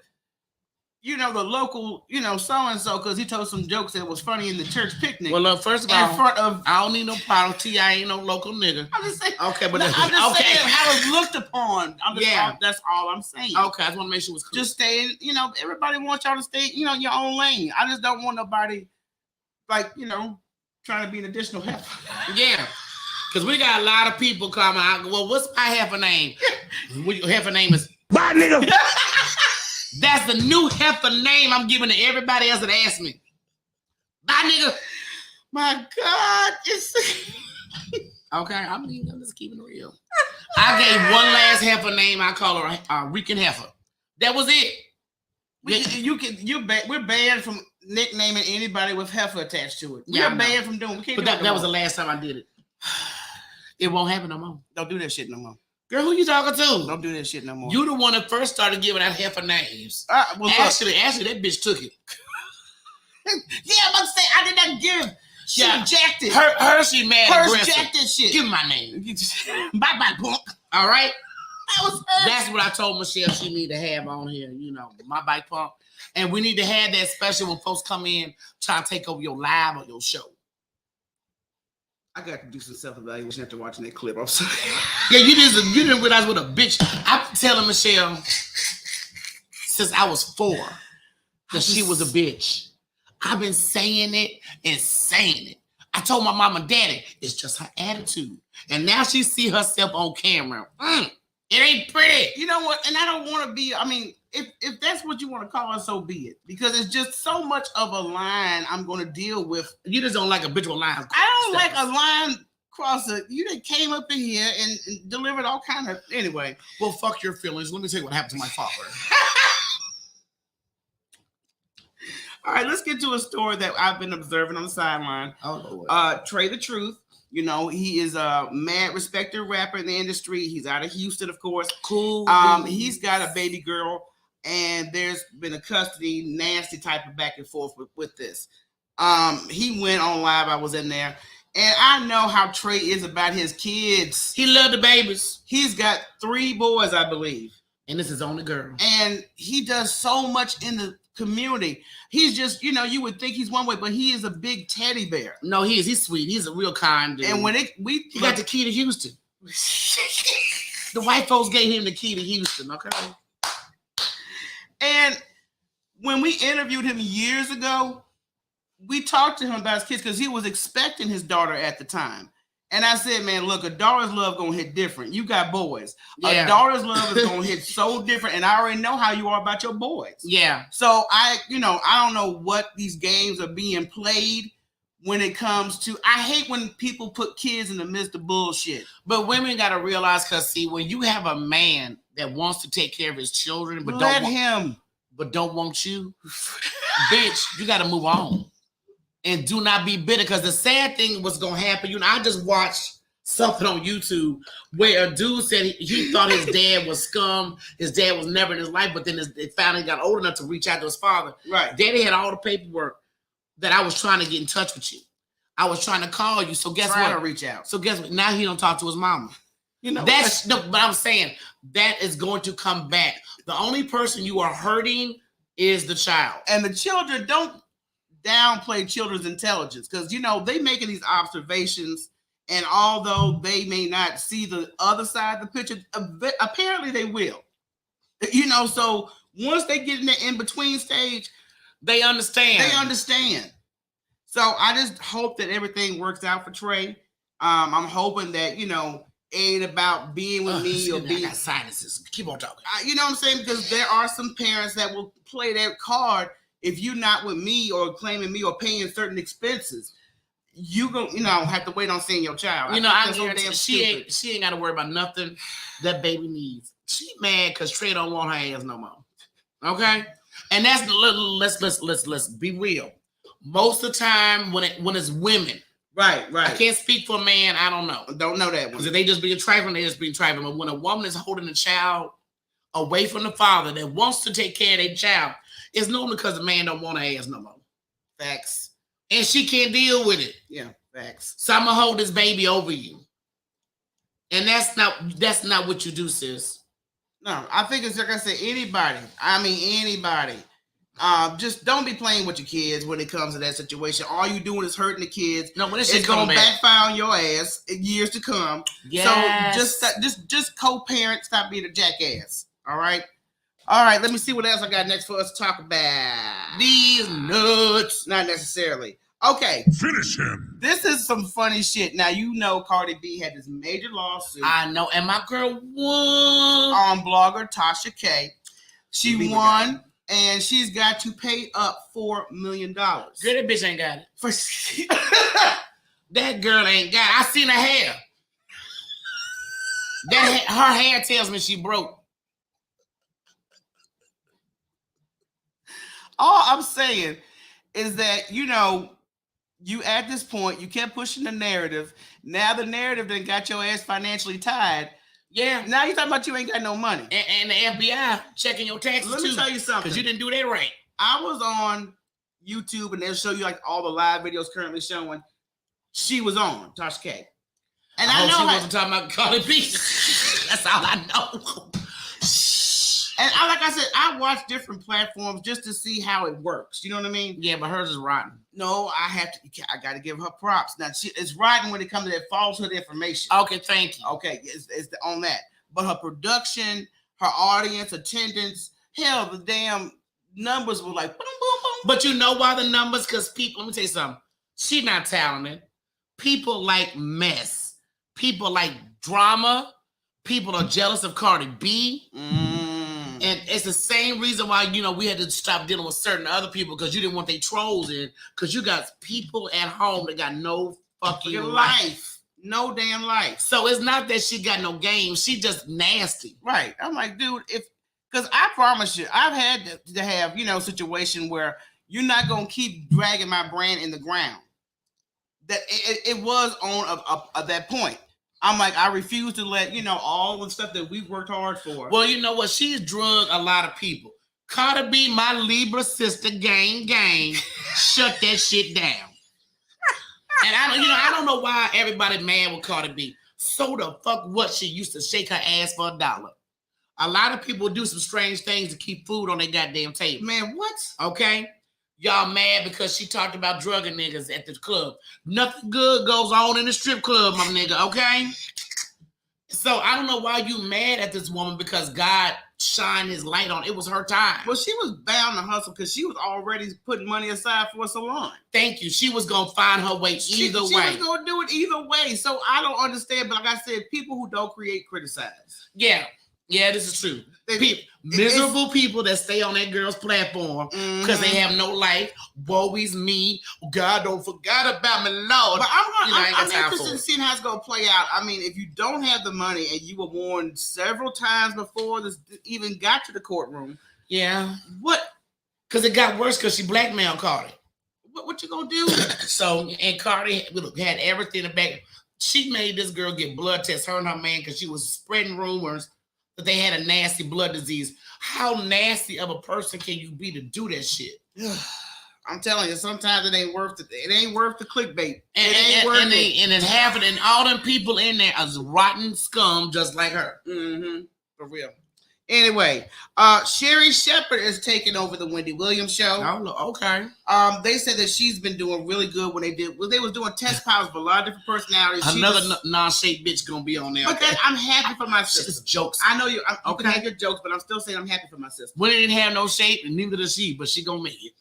Speaker 5: you know, the local, you know, so-and-so, because he told some jokes that was funny in the church picnic.
Speaker 2: Well, look, first of all,
Speaker 5: in front of,
Speaker 2: I don't need no problem. T.I. ain't no local nigga.
Speaker 5: I'm just saying.
Speaker 2: Okay, but
Speaker 5: I'm just
Speaker 2: okay.
Speaker 5: saying how it's looked upon. That's all I'm saying.
Speaker 2: Okay, I just want to make sure it was clear.
Speaker 5: Just stay in, you know, everybody wants y'all to stay, you know, in your own lane. I just don't want nobody, like, you know, trying to be an additional heifer.
Speaker 2: Yeah. Because we got a lot of people coming out. Well, what's my heifer name? Heifer name is
Speaker 6: Bye, nigga.
Speaker 2: That's the new heifer name I'm giving to everybody else that asks me. Bye, nigga.
Speaker 5: My God, it's
Speaker 2: okay. I'm just keeping it real. I gave one last heifer name. I call her Rican heifer. That was it.
Speaker 5: We're banned from nicknaming anybody with heifer attached to it. We're banned from doing. We can't.
Speaker 2: But that was the last time I did it. It won't happen no more.
Speaker 5: Don't do that shit no more.
Speaker 2: Girl, who you talking to?
Speaker 5: Don't do that shit no more.
Speaker 2: You the one that first started giving out heifer names.
Speaker 5: Well,
Speaker 2: actually, that bitch took it.
Speaker 5: Yeah, I'm about to say I did not give. She rejected.
Speaker 2: Her she mad aggressive.
Speaker 5: Rejected shit.
Speaker 2: Give me my name.
Speaker 5: Bye, punk.
Speaker 2: All right?
Speaker 5: That was her.
Speaker 2: That's what I told Michelle she need to have on here, you know, my bike pump. And we need to have that special when folks come in trying to take over your live or your show.
Speaker 5: I got to do some self-evaluation after watching that clip. I'm sorry.
Speaker 2: Yeah, you didn't realize what a bitch. I'm telling Michelle since I was 4 that she was a bitch. I've been saying it and saying it. I told my mom and daddy, it's just her attitude. And now she see herself on camera. It ain't pretty.
Speaker 5: You know what? And I don't want to be, I mean, if that's what you want to call it, so be it. Because it's just so much of a line I'm going to deal with.
Speaker 2: You just don't like a bitch with lines.
Speaker 5: I don't like a line crosser. You done came up in here and delivered all kind of, anyway.
Speaker 2: Well, fuck your feelings. Let me tell you what happened to my father.
Speaker 5: All right, let's get to a story that I've been observing on the sideline.
Speaker 2: Oh,
Speaker 5: Trey the Truth. You know, he is a mad respected rapper in the industry. He's out of Houston, of course.
Speaker 2: Cool.
Speaker 5: He's got a baby girl, and there's been a custody, nasty type of back and forth with this. He went on live. I was in there, and I know how Trey is about his kids.
Speaker 2: He loved the babies.
Speaker 5: He's got 3 boys, I believe.
Speaker 2: And this is only girl.
Speaker 5: And he does so much in the community. He's just, you know, you would think he's one way, but he is a big teddy bear.
Speaker 2: No, he is. He's sweet. He's a real kind dude.
Speaker 5: And when
Speaker 2: he got the key to Houston. The white folks gave him the key to Houston, okay?
Speaker 5: And when we interviewed him years ago, we talked to him about his kids because he was expecting his daughter at the time. And I said, man, look, a daughter's love gonna hit different. You got boys. Yeah. A daughter's love is gonna hit so different. And I already know how you are about your boys.
Speaker 2: Yeah.
Speaker 5: So I don't know what these games are being played when it comes to, I hate when people put kids in the midst of bullshit.
Speaker 2: But women gotta realize, cause see, when you have a man that wants to take care of his children, but don't want you, bitch, you gotta move on. And do not be bitter, because the sad thing was gonna happen. You know, I just watched something on YouTube where a dude said he thought his dad was scum. His dad was never in his life, but then it finally got old enough to reach out to his father.
Speaker 5: Right.
Speaker 2: Daddy had all the paperwork that I was trying to get in touch with you. I was trying to call you. So guess what?
Speaker 5: Trying to reach out.
Speaker 2: So guess what? Now he don't talk to his mama.
Speaker 5: You know,
Speaker 2: but I'm saying that is going to come back. The only person you are hurting is the child.
Speaker 5: And the children don't downplay children's intelligence, because, you know, they making these observations, and although they may not see the other side of the picture, apparently they will. You know, so once they get in the in-between stage,
Speaker 2: they understand.
Speaker 5: So I just hope that everything works out for Trey. I'm hoping that, you know, ain't about being with me or being. I got
Speaker 2: sinuses. Keep on talking.
Speaker 5: You know what I'm saying? Because there are some parents that will play that card. If you're not with me or claiming me or paying certain expenses, you have to wait on seeing your child.
Speaker 2: You know, she ain't got to worry about nothing that baby needs. She mad because Trey don't want her ass no more. Okay, and that's let's be real. Most of the time when it's women,
Speaker 5: right.
Speaker 2: I can't speak for a man. I don't know.
Speaker 5: Don't know that one.
Speaker 2: Because if they just being trifling, they just being trifling. But when a woman is holding a child away from the father that wants to take care of their child, it's normally because the man don't want her ass no more.
Speaker 5: Facts.
Speaker 2: And she can't deal with it.
Speaker 5: Yeah, facts.
Speaker 2: So I'm gonna hold this baby over you. And that's not what you do, sis.
Speaker 5: No, I think it's like I said, anybody. I mean, anybody. Just don't be playing with your kids when it comes to that situation. All you doing is hurting the kids.
Speaker 2: No, when
Speaker 5: it's gonna backfire on your ass in years to come.
Speaker 2: Yes.
Speaker 5: So just co-parent, stop being a jackass. All right. Let me see what else I got next for us to talk about.
Speaker 2: These nuts.
Speaker 5: Not necessarily. Okay.
Speaker 7: Finish him.
Speaker 5: This is some funny shit. Now, you know Cardi B had this major lawsuit.
Speaker 2: I know. And my girl won.
Speaker 5: On blogger Tasha K. She won, and she's got to pay up $4 million.
Speaker 2: Girl, that bitch ain't got it. That girl ain't got it. I seen her hair. Her hair tells me she broke.
Speaker 5: All I'm saying is that, you at this point, you kept pushing the narrative. Now the narrative then got your ass financially tied.
Speaker 2: Yeah.
Speaker 5: Now you talking about you ain't got no money.
Speaker 2: And the FBI checking your taxes too.
Speaker 5: Let me tell you something.
Speaker 2: Because you didn't do that right.
Speaker 5: I was on YouTube and they'll show you like all the live videos currently showing she was on Tasha K. And I know
Speaker 2: she wasn't talking about Cardi B. That's all I know.
Speaker 5: And like I said, I watch different platforms just to see how it works. You know what I mean?
Speaker 2: Yeah, but hers is rotten.
Speaker 5: No, I got to give her props. Now, it's rotten when it comes to that falsehood information.
Speaker 2: Okay, thank you.
Speaker 5: Okay, it's on that. But her production, her audience, attendance, hell, the damn numbers were like boom, boom, boom.
Speaker 2: But you know why the numbers? Because people, let me tell you something. She's not talented. People like mess. People like drama. People are jealous of Cardi B. And it's the same reason why, we had to stop dealing with certain other people because you didn't want their trolls in. Because you got people at home that got no fucking life.
Speaker 5: No damn life.
Speaker 2: So it's not that she got no game. She just nasty.
Speaker 5: Right. I'm like, dude, because I promise you, I've had to have, situation where you're not going to keep dragging my brand in the ground. That it was on at that point. I'm like, I refuse to let, all the stuff that we've worked hard for.
Speaker 2: Well, you know what? She's drugged a lot of people. Cardi B, my Libra sister, gang, shut that shit down. And I don't know why everybody mad with Cardi B. So the fuck what? She used to shake her ass for $1. A lot of people do some strange things to keep food on their goddamn table.
Speaker 5: Man, what?
Speaker 2: Okay? Y'all mad because she talked about drugging niggas at the club. Nothing good goes on in the strip club, my nigga, okay? So I don't know why you mad at this woman because God shined his light on. It was her time.
Speaker 5: Well, she was bound to hustle because she was already putting money aside for a salon.
Speaker 2: Thank you. She was going to find her way either way.
Speaker 5: She was going to do it either way. So I don't understand. But like I said, people who don't create criticize.
Speaker 2: Yeah, this is true. Miserable people that stay on that girl's platform because they have no life. Woe is me. God don't forget about me, Lord.
Speaker 5: But I'm interested in seeing how it's going to play out. I mean, if you don't have the money and you were warned several times before this even got to the courtroom.
Speaker 2: Yeah.
Speaker 5: What?
Speaker 2: Because it got worse because she blackmailed Cardi.
Speaker 5: What you going to do?
Speaker 2: So, and Cardi had everything in the back. She made this girl get blood tests, her and her man, because she was spreading rumors that they had a nasty blood disease. How nasty of a person can you be to do that shit?
Speaker 5: I'm telling you, sometimes it ain't worth it. It ain't worth the clickbait.
Speaker 2: And it happened, and all them people in there are rotten scum just like her.
Speaker 5: For real. Anyway, Sherry Shepherd is taking over the Wendy Williams show.
Speaker 2: Oh, okay.
Speaker 5: They said that she's been doing really good when they was doing test pilots for a lot of different personalities.
Speaker 2: Another non-shaped bitch gonna be on there.
Speaker 5: But I'm happy for my sister.
Speaker 2: It's jokes.
Speaker 5: I know you can have your jokes, but I'm still saying I'm happy for my sister.
Speaker 2: Wendy didn't have no shape, and neither does she, but she gonna make it.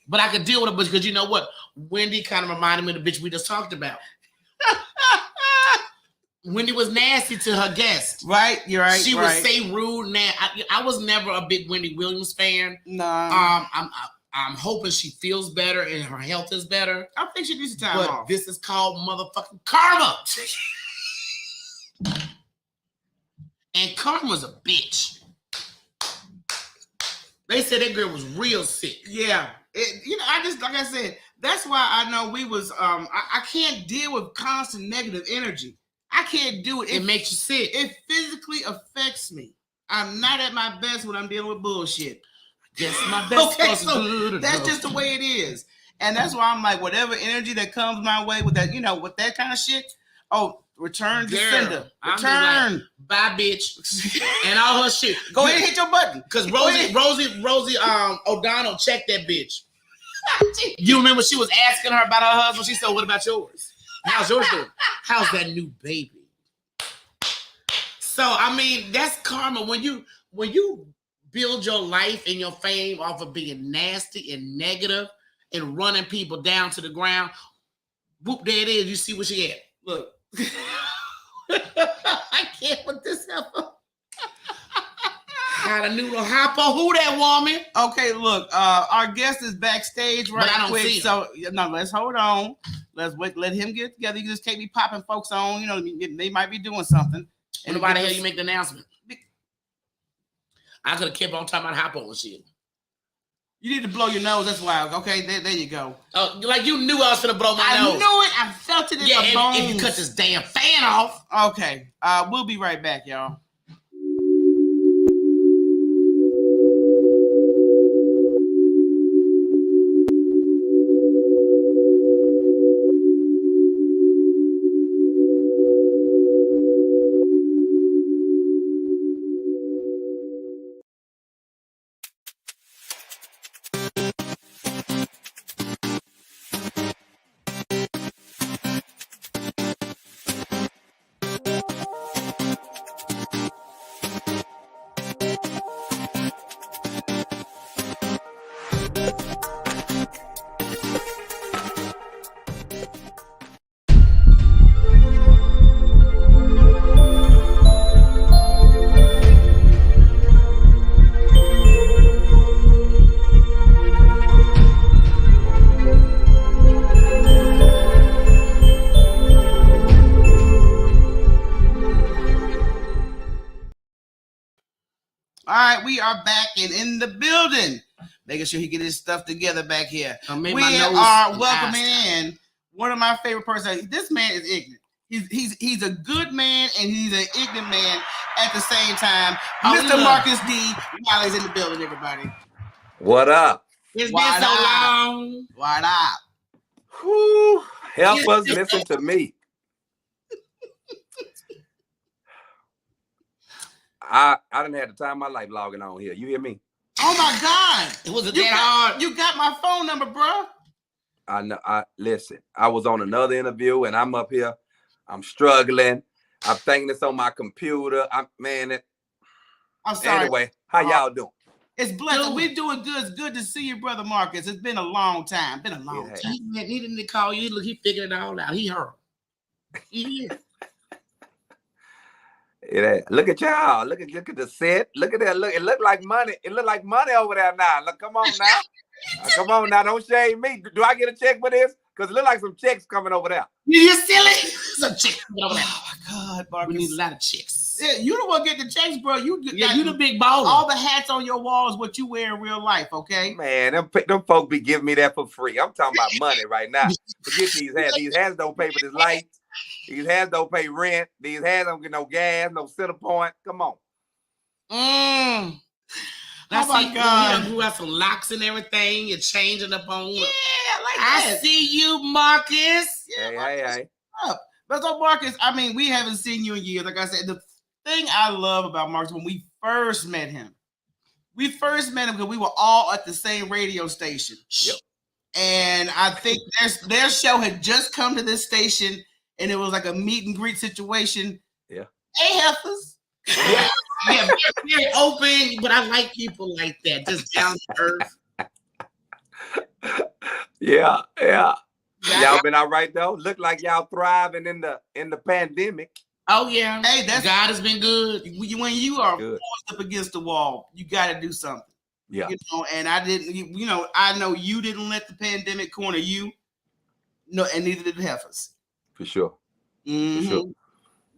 Speaker 2: But I could deal with it because you know what? Wendy kind of reminded me of the bitch we just talked about. Wendy was nasty to her guests.
Speaker 5: Right, you're right.
Speaker 2: She would say rude. Now, I was never a big Wendy Williams fan.
Speaker 5: No.
Speaker 2: I'm hoping she feels better and her health is better.
Speaker 5: I think she needs some time off.
Speaker 2: This is called motherfucking karma. And Karma's a bitch. They said that girl was real sick.
Speaker 5: Yeah. I just, like I said, that's why I know we was, I can't deal with constant negative energy. I can't do it.
Speaker 2: It makes you sick.
Speaker 5: It physically affects me. I'm not at my best when I'm dealing with bullshit.
Speaker 2: That's my best.
Speaker 5: Okay, so that's just the way it is. And that's why I'm like, whatever energy that comes my way with that, with that kind of shit. Oh, Return to
Speaker 2: Girl,
Speaker 5: sender.
Speaker 2: I'm just
Speaker 5: Return.
Speaker 2: like, bye, bitch, and all her shit.
Speaker 5: Go ahead and hit your button.
Speaker 2: Because Rosie O'Donnell checked that bitch. You remember she was asking her about her husband? She said, "What about yours? How's yours doing? How's that new baby?" So I mean, that's karma. When you build your life and your fame off of being nasty and negative and running people down to the ground, whoop, there it is. You see what she had. Look. I can't put this up. Had a noodle hopper. Who that woman?
Speaker 5: Okay, look, our guest is backstage right
Speaker 2: But I don't
Speaker 5: quick.
Speaker 2: see him.
Speaker 5: So no, let's hold on. Let's wait. Let him get together. You just can't be popping folks on. You know, they might be doing something.
Speaker 2: And why the hell you make the announcement? I could have kept on talking about hopper and shit.
Speaker 5: You need to blow your nose. That's why. Okay, there you go.
Speaker 2: Oh, like you knew I was gonna blow my nose.
Speaker 5: I knew it. I felt it in my bones.
Speaker 2: If you cut this damn fan off.
Speaker 5: Okay, we'll be right back, y'all. All right, we are back and in the building. Making sure he get his stuff together back here. We are welcoming in one of my favorite persons. This man is ignorant. He's a good man and he's an ignorant man at the same time. Mr. Marcus D. Wiley's in the building, everybody.
Speaker 7: What up?
Speaker 2: It's been so long.
Speaker 5: What up?
Speaker 7: Whew. Help us listen to me. I done had the time of my life logging on here. You hear me?
Speaker 5: Oh my God!
Speaker 2: It wasn't that hard.
Speaker 5: You got my phone number, bro.
Speaker 7: I know. Listen. I was on another interview and I'm up here. I'm struggling. I'm thinking it's on my computer. I'm sorry. Anyway, how y'all doing?
Speaker 5: It's blessed. We're doing good. It's good to see you, brother Marcus. It's been a long time. He
Speaker 2: didn't call you. Look, he figured it all out. He heard. He is.
Speaker 7: Look at y'all. Look at the set. Look at that. Look, it looked like money. It looked like money over there now. Look, come on now. Come on now. Don't shame me. Do I get a check for this? Because it look like some checks coming over there.
Speaker 2: You silly. Some checks coming over there.
Speaker 5: Oh my God, Marcus.
Speaker 2: We need a lot of checks.
Speaker 5: Yeah, you the one get the checks, bro. You
Speaker 2: the big baller.
Speaker 5: All the hats on your wall is what you wear in real life, okay?
Speaker 7: Man, them folk be giving me that for free. I'm talking about money right now. Forget these hats. These hats don't pay for this lights. These hats don't pay rent. These hats don't get no gas, no center point. Come on.
Speaker 2: Oh my God. You grew out some locks and everything and changing up on.
Speaker 5: Yeah, like that.
Speaker 2: I see you, Marcus.
Speaker 7: Yeah, hey.
Speaker 5: But so Marcus, I mean, we haven't seen you in years. Like I said, the thing I love about Marcus, when we first met him because we were all at the same radio station.
Speaker 7: Yep.
Speaker 5: And I think their show had just come to this station, and it was like a meet and greet situation.
Speaker 7: Yeah.
Speaker 5: Hey, heifers.
Speaker 2: Yeah, very open, but I like people like that, just down to earth.
Speaker 7: Yeah. Y'all been all right though. Look like y'all thriving in the pandemic.
Speaker 2: Oh yeah.
Speaker 5: Hey, God
Speaker 2: has been good.
Speaker 5: When you are forced up against the wall, you got to do something.
Speaker 7: Yeah.
Speaker 5: And I didn't. I know you didn't let the pandemic corner you. No, and neither did the heifers.
Speaker 7: For sure.
Speaker 5: Mm-hmm.
Speaker 7: For sure.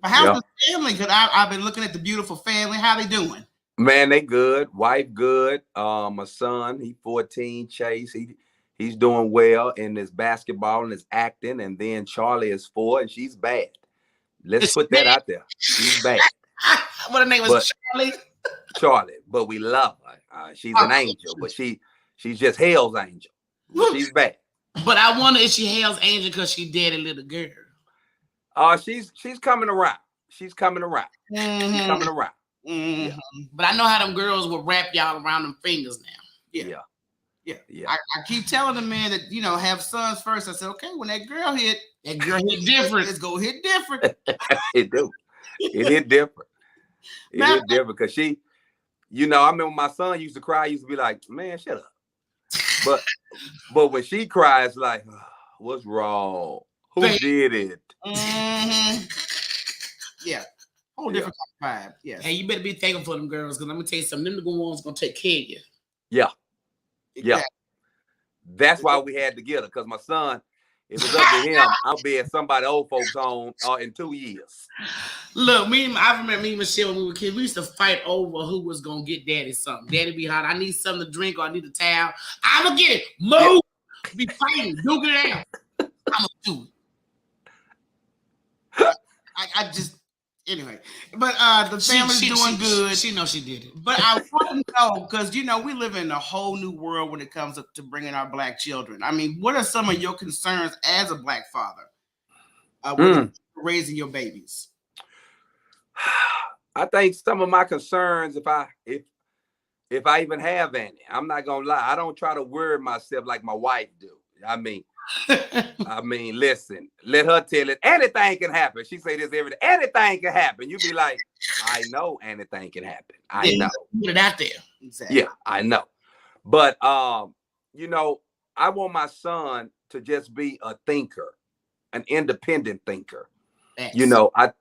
Speaker 5: But how's the family? Because I've been looking at the beautiful family. How they doing?
Speaker 7: Man, they good. Wife good. My son, he 14. Chase, he's doing well in his basketball and his acting. And then Charlie is 4 and she's bad. Let's put that out there. She's bad.
Speaker 2: What her name was? Charlie.
Speaker 7: Charlie, but we love her. She's an angel, but she's just hell's angel. But she's bad.
Speaker 2: But I wonder if she hell's angel because she dead a little girl.
Speaker 7: She's coming around. She's coming around.
Speaker 2: Mm-hmm.
Speaker 7: She's coming around.
Speaker 2: Mm-hmm. Yeah. But I know how them girls will wrap y'all around them fingers now.
Speaker 7: Yeah.
Speaker 5: I keep telling the man that, you know, have sons first. I said, okay, when that girl hit
Speaker 2: different.
Speaker 5: It's gonna hit different.
Speaker 7: It do. It hit different. It hit different because she, you know, I remember my son used to cry. I used to be like, man, shut up. But when she cries, like, oh, what's wrong? Who did it?
Speaker 5: Mm-hmm. Yeah. Whole different vibe. Yeah.
Speaker 2: Hey, you better be thankful for them girls, because I'm gonna tell you something. Them the good ones gonna take care of you.
Speaker 7: Yeah.
Speaker 5: Exactly.
Speaker 7: Yeah. That's why we had to get her, because my son, if it's up to him, I'll be at somebody old folks home in 2 years.
Speaker 2: Look, I remember me and Michelle when we were kids, we used to fight over who was gonna get daddy something. Daddy be hot. I need something to drink, or I need a towel. I'm gonna get it. Move. Be fighting. Duke it out. I'm gonna do
Speaker 5: it. I just anyway, but the family's doing good.
Speaker 2: She knows she did it.
Speaker 5: But I want to know, because you know we live in a whole new world when it comes to bringing our Black children. I mean, what are some of your concerns as a Black father when raising your babies?
Speaker 7: I think some of my concerns, if I even have any, I'm not gonna lie, I don't try to worry myself like my wife do. I mean, listen, let her tell it. Anything can happen. She say this every day. Anything can happen. You be like, I know anything can happen. I know.
Speaker 2: Put it out there.
Speaker 5: Exactly.
Speaker 7: Yeah, I know. But you know, I want my son to just be a thinker, an independent thinker. Yes. You know, I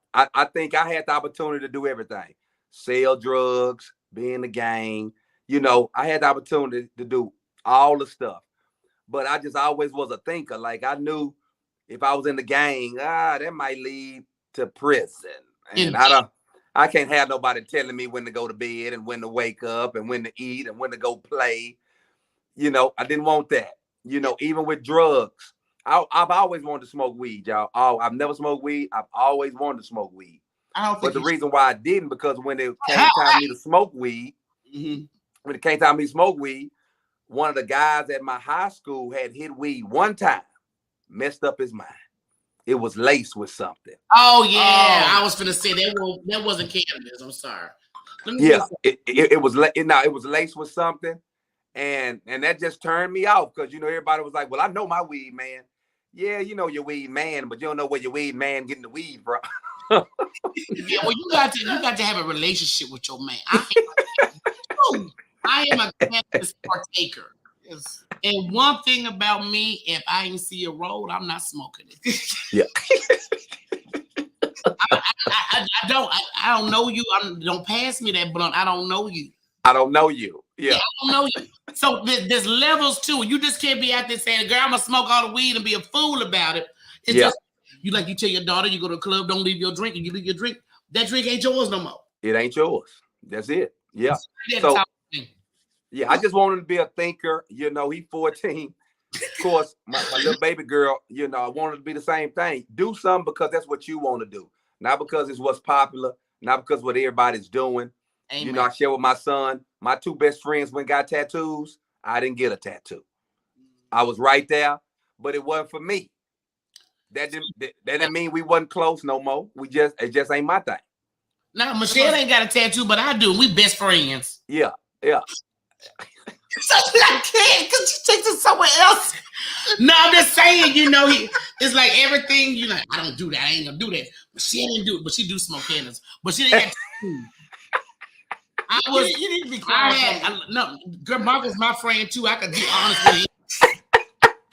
Speaker 7: think I had the opportunity to do everything. Sell drugs, be in the gang. You know, I had the opportunity to do all the stuff. But I just always was a thinker. Like, I knew if I was in the gang, that might lead to prison. And I can't have nobody telling me when to go to bed and when to wake up and when to eat and when to go play. You know, I didn't want that. You know, even with drugs, I've always wanted to smoke weed, y'all. I've never smoked weed. I've always wanted to smoke weed. But the reason why I didn't, because when it came time for me to smoke weed, when it came time for me to smoke weed, one of the guys at my high school had hit weed one time, messed up his mind. It was laced with something.
Speaker 2: Oh yeah, I was gonna say that wasn't cannabis. I'm sorry.
Speaker 7: Yeah, it was laced with something, and that just turned me off, because you know everybody was like, "Well, I know my weed man." Yeah, you know your weed man, but you don't know where your weed man getting the weed from.
Speaker 2: Yeah, well, you got to have a relationship with your man. I am a cannabis partaker. Yes. And one thing about me, if I ain't see a roll, I'm not smoking it.
Speaker 7: Yeah.
Speaker 2: I don't know you. Don't pass me that blunt. I don't know you.
Speaker 7: I don't know you. Yeah.
Speaker 2: I don't know you. So there's levels to it. You just can't be out there saying, girl, I'm going to smoke all the weed and be a fool about it. It's just, you tell your daughter, you go to a club, don't leave your drink, and you leave your drink. That drink ain't yours no more.
Speaker 7: It ain't yours. That's it. Yeah. So, yeah, I just wanted to be a thinker. You know, he's 14. Of course, my little baby girl, you know, I wanted to be the same thing. Do something because that's what you want to do. Not because it's what's popular, not because what everybody's doing. Amen. You know, I share with my son, my two best friends went and got tattoos. I didn't get a tattoo. I was right there, but it wasn't for me. That didn't mean we wasn't close no more. It just ain't my thing.
Speaker 2: No, Michelle ain't got a tattoo, but I do. We best friends.
Speaker 7: Yeah.
Speaker 2: So I can't, because she takes it somewhere else. No, I'm just saying, you know, it's like everything, you know, I don't do that. I ain't gonna do that. But she didn't do it, but she do smoke cannabis. But she didn't have to. You need to be quiet. No, girl, Marcus my friend too. I could be honest with you.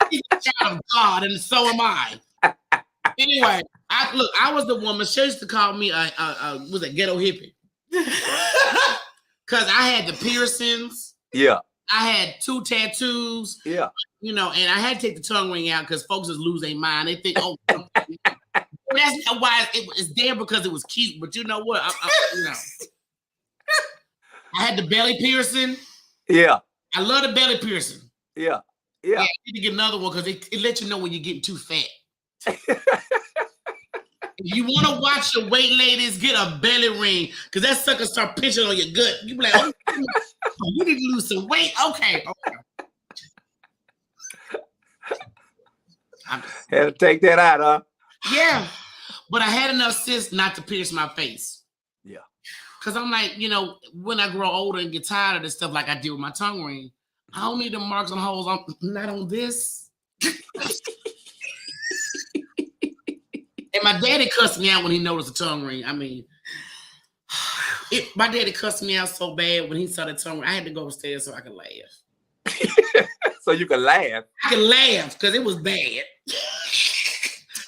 Speaker 2: He's a child of God, and so am I. Anyway, I was the woman. She used to call me was a ghetto hippie. Because I had the piercings.
Speaker 7: Yeah.
Speaker 2: I had 2 tattoos.
Speaker 7: Yeah.
Speaker 2: You know, and I had to take the tongue ring out because folks just lose their mind. They think, oh, that's not why it's there, because it was cute. But you know what? You know, I had the belly piercing.
Speaker 7: Yeah.
Speaker 2: I love the belly piercing.
Speaker 7: Yeah.
Speaker 2: I need to get another one because it lets you know when you're getting too fat. If you want to watch your weight, ladies, get a belly ring, because that sucker start pinching on your gut. You be like, oh, you need to lose some weight. Okay.
Speaker 7: Had to take that out, huh?
Speaker 2: Yeah. But I had enough sense not to pierce my face.
Speaker 7: Yeah.
Speaker 2: Because I'm like, when I grow older and get tired of this stuff like I did with my tongue ring, I don't need the marks and holes. I'm not on this. And my daddy cussed me out when he noticed the tongue ring. I mean, my daddy cussed me out so bad when he saw the tongue ring. I had to go upstairs so I could laugh.
Speaker 7: So you can laugh.
Speaker 2: I could laugh because it was bad.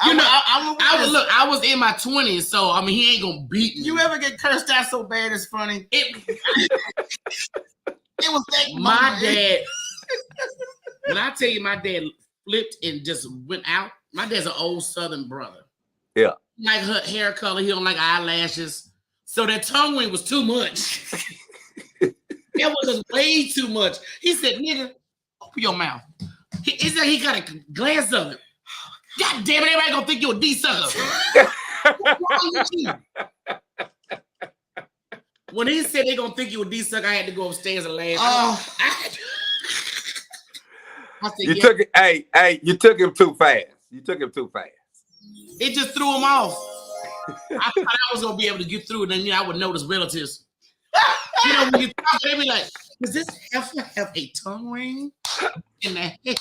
Speaker 2: I was in my 20s, so I mean, he ain't gonna beat me.
Speaker 5: You ever get cursed out so bad it's funny?
Speaker 2: It
Speaker 5: was like
Speaker 2: my dad. When I tell you, my dad flipped and just went out. My dad's an old Southern brother.
Speaker 7: Yeah.
Speaker 2: Like her hair color, he don't like eyelashes. So that tongue ring was too much. That was just way too much. He said, "Nigga, open your mouth." He said he got a glance of it. God damn it, everybody gonna think you a D-sucker. When he said they gonna think you a D-sucker, I had to go upstairs and laugh.
Speaker 7: You took it. You took him too fast.
Speaker 2: It just threw him off. I thought I was gonna be able to get through it, and I would notice relatives. When you talk, they be like, "Does this heifer have a tongue ring in the head?"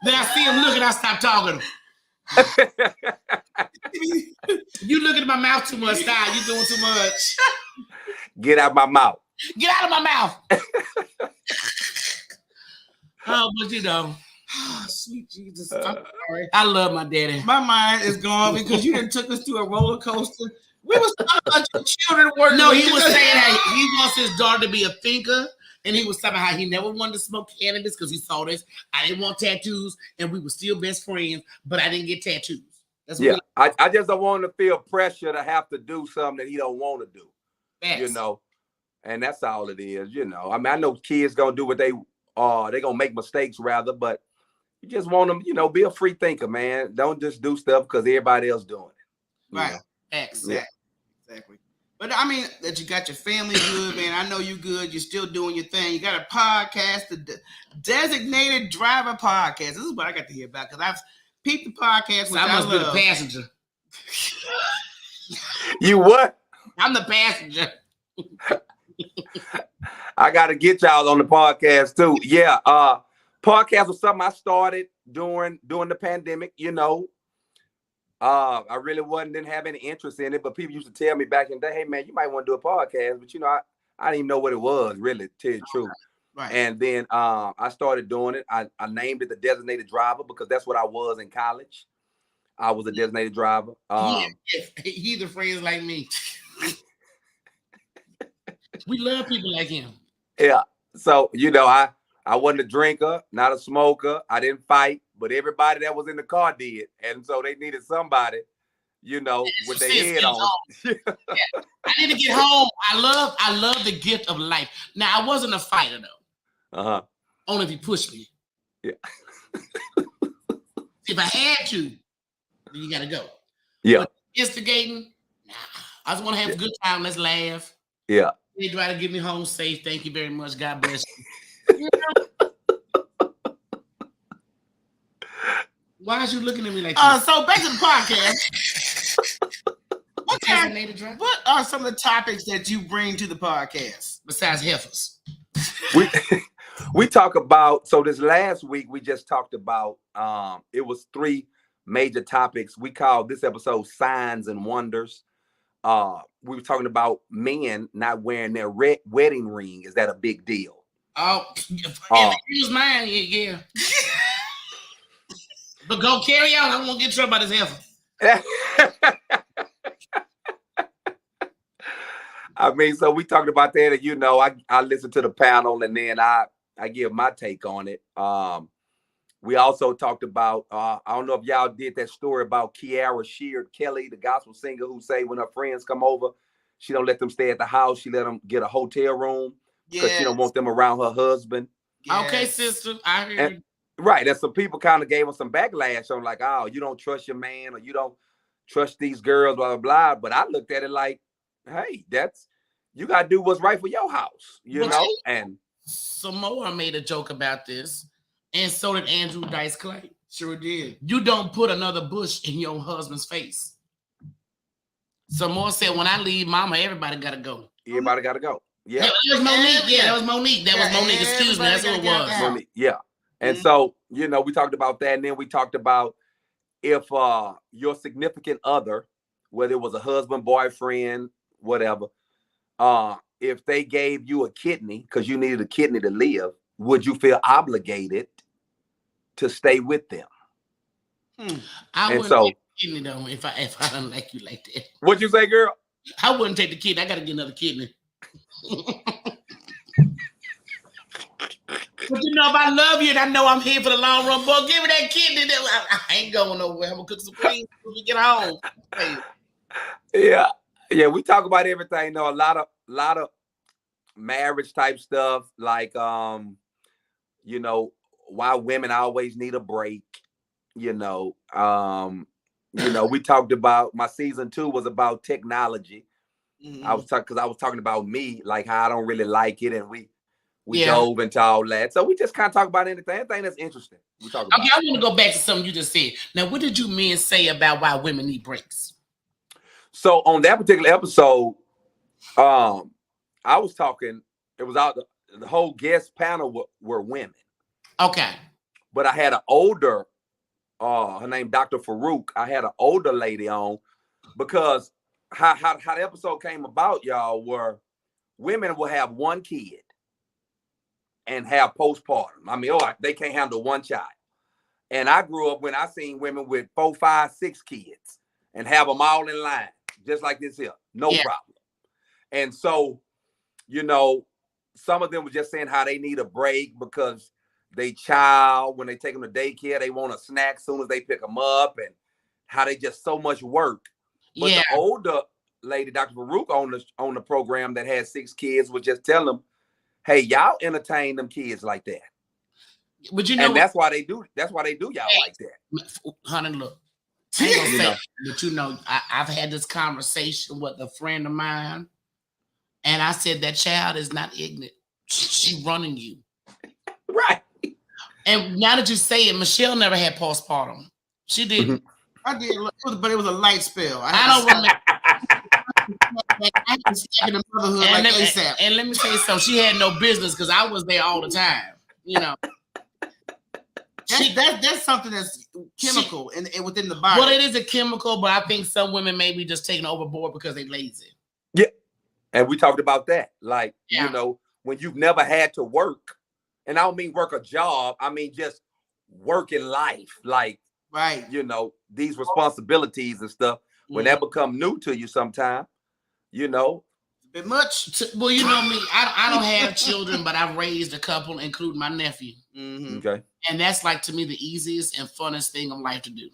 Speaker 2: Then I see him look and I stop talking. You looking at my mouth too much, style. You doing too much.
Speaker 7: Get out my mouth.
Speaker 2: Get out of my mouth. Oh, but
Speaker 5: Oh, sweet Jesus.
Speaker 2: I'm sorry. I love my daddy.
Speaker 5: My mind is gone because you done took us through a roller coaster. We was talking about your children working.
Speaker 2: No, he was saying that he wants his daughter to be a thinker. And he was talking about how he never wanted to smoke cannabis because he saw this. I didn't want tattoos, and we were still best friends, but I didn't get tattoos. That's what
Speaker 7: I just don't want to feel pressure to have to do something that he don't want to do.
Speaker 2: Yes.
Speaker 7: And that's all it is. I mean, I know kids gonna do what they gonna make mistakes rather, but you just want them, be a free thinker, man. Don't just do stuff because everybody else doing it.
Speaker 5: Right.
Speaker 2: Exactly.
Speaker 5: But I mean, that you got your family good, man. I know you good. You're still doing your thing. You got a podcast, the Designated Driver Podcast. This is what I got to hear about because I've peeped the podcast.
Speaker 2: So I must be the passenger.
Speaker 7: You what?
Speaker 2: I'm the passenger.
Speaker 7: I got to get y'all on the podcast too. Yeah, podcast was something I started during the pandemic. I really didn't have any interest in it, but people used to tell me back in the day, "Hey man, you might want to do a podcast," but I didn't even know what it was really, to tell you the truth.
Speaker 5: Right.
Speaker 7: And then I started doing it. I named it the Designated Driver because that's what I was in college. I was a designated driver.
Speaker 2: He's the friends like me. We love people like him.
Speaker 7: Yeah. So I wasn't a drinker, not a smoker. I didn't fight, but everybody that was in the car did. And so they needed somebody, with their head on.
Speaker 2: Yeah. I need to get home. I love the gift of life. Now, I wasn't a fighter, though.
Speaker 7: Uh-huh.
Speaker 2: Only if you pushed me.
Speaker 7: Yeah.
Speaker 2: If I had to, then you got to go.
Speaker 7: Yeah.
Speaker 2: But instigating, nah. I just want to have a good time. Let's laugh.
Speaker 7: Yeah.
Speaker 2: They try to get me home safe. Thank you very much. God bless you. Why is you looking at me like this?
Speaker 5: So back to the podcast. What are some of the topics that you bring to the podcast
Speaker 2: besides heifers?
Speaker 7: We talk about, so this last week we just talked about it was 3 major topics. We called this episode Signs and Wonders. We were talking about men not wearing their wedding ring. Is that a big deal?
Speaker 2: Oh, use mine, yeah. But go carry on. I won't get trouble by this heifer.
Speaker 7: I mean, so we talked about that, and I listened to the panel, and then I give my take on it. We also talked about I don't know if y'all did that story about Kiara Sheard Kelly, the gospel singer, who say when her friends come over, she don't let them stay at the house. She let them get a hotel room because she don't want them around her husband.
Speaker 2: Yes. Okay, sister, I hear you.
Speaker 7: Right, and some people kind of gave them some backlash on like, oh, you don't trust your man, or you don't trust these girls, blah blah blah. But I looked at it like, hey, you gotta do what's right for your house, And
Speaker 2: Samoa made a joke about this, and so did Andrew Dice Clay.
Speaker 5: Sure did.
Speaker 2: You don't put another bush in your husband's face. So more said, when I leave mama, everybody got to go.
Speaker 7: Everybody got to go. Yeah.
Speaker 2: That was Monique. Yeah, that was Monique. That was Monique. Excuse me. That's who it was.
Speaker 7: Monique. Yeah. And so, you know, we talked about that. And then we talked about if your significant other, whether it was a husband, boyfriend, whatever, if they gave you a kidney because you needed a kidney to live, would you feel obligated to stay with them?
Speaker 2: I wouldn't take the kidney though if I don't like you like that.
Speaker 7: What'd you say, girl?
Speaker 2: I wouldn't take the kidney. I got to get another kidney. But you know, if I love you and I know I'm here for the long run, boy, give me that kidney. I ain't going nowhere. I'm gonna cook some greens when we get home.
Speaker 7: Yeah, we talk about everything. Though a lot of marriage type stuff, like you know, why women always need a break. You know, we talked about my season 2 was about technology. I was talking about me, like how I don't really like it, and we dove into all that. So we just kind of talk about anything that's interesting. We talk about.
Speaker 2: Okay, I want to go back to something you just said. Now, what did you men say about why women need breaks?
Speaker 7: So on that particular episode, I was talking. It was out the whole guest panel were women.
Speaker 2: Okay,
Speaker 7: but I had an older, her name Dr. Farouk. I had an older lady on because how the episode came about, y'all, were women will have one kid and have postpartum. I mean, they can't handle one child. And I grew up when I seen women with 4, 5, 6 kids and have them all in line, just like this here, no problem. And so, you know, some of them were just saying how they need a break because they child, when they take them to daycare, they want a snack as soon as they pick them up, and how they just so much work. But the older lady, Dr. Farouk, on the program that had 6 kids, would just tell them, hey, y'all entertain them kids like that.
Speaker 2: But you know,
Speaker 7: and that's why they do y'all like that.
Speaker 2: Honey, look, I ain't gonna say, but you know, I've had this conversation with a friend of mine, and I said that child is not ignorant. She's running you.
Speaker 7: Right.
Speaker 2: And now that you say it, Michelle never had postpartum. She didn't.
Speaker 5: I did, but it was a light spell.
Speaker 2: I don't remember.
Speaker 5: And
Speaker 2: let me tell you something. She had no business because I was there all the time. You know,
Speaker 5: that's something that's chemical and within the body.
Speaker 2: Well, it is a chemical, but I think some women may be just taking overboard because they're lazy.
Speaker 7: Yeah, and we talked about that. Like, you know, when you've never had to work, and I don't mean work a job, I mean just work in life. Like,
Speaker 5: right,
Speaker 7: you know, these responsibilities and stuff, when that become new to you sometime, you know.
Speaker 5: A bit much.
Speaker 2: Well, you know me, I don't have children, but I've raised a couple, including my nephew.
Speaker 7: Okay.
Speaker 2: And that's like, to me, the easiest and funnest thing in life to do.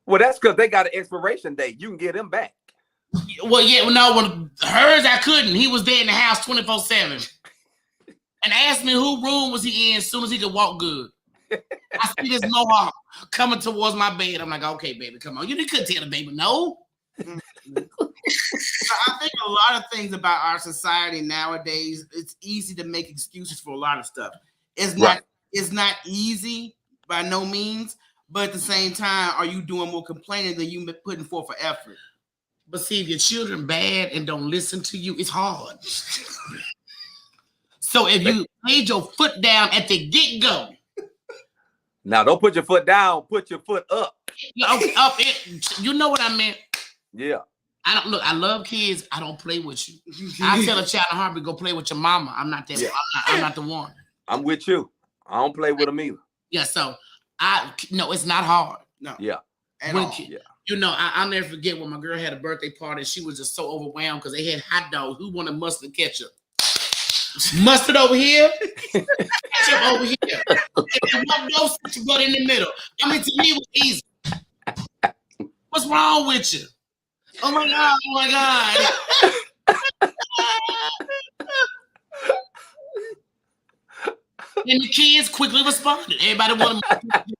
Speaker 7: Well, that's because they got an expiration date. You can get them back.
Speaker 2: Well, yeah, no, when hers, I couldn't. He was there in the house 24/7. And asked me who room was he in as soon as he could walk good. I see this mohawk coming towards my bed. I'm like, okay, baby, come on. You couldn't tell the baby no.
Speaker 5: I think a lot of things about our society nowadays, it's easy to make excuses for a lot of stuff. It's not easy by no means, but at the same time, are you doing more complaining than you putting forth for effort?
Speaker 2: But see, if your children bad and don't listen to you, it's hard. So if you laid your foot down at the get-go.
Speaker 7: Now, don't put your foot down, put your foot up.
Speaker 2: You know what I meant?
Speaker 7: Yeah.
Speaker 2: I love kids. I don't play with you. I tell a child in heartbeat, go play with your mama. I'm not that. Yeah. I'm not the one.
Speaker 7: I'm with you. I don't play with them either.
Speaker 2: Yeah, so it's not hard.
Speaker 5: No.
Speaker 7: Yeah.
Speaker 2: You know, I'll never forget when my girl had a birthday party. She was just so overwhelmed because they had hot dogs. Who wanted mustard and ketchup? Mustard over here, ketchup over here. And one dose you got in the middle. I mean, to me, it was easy. What's wrong with you? Oh my God! Oh my God! And the kids quickly responded. Everybody wanted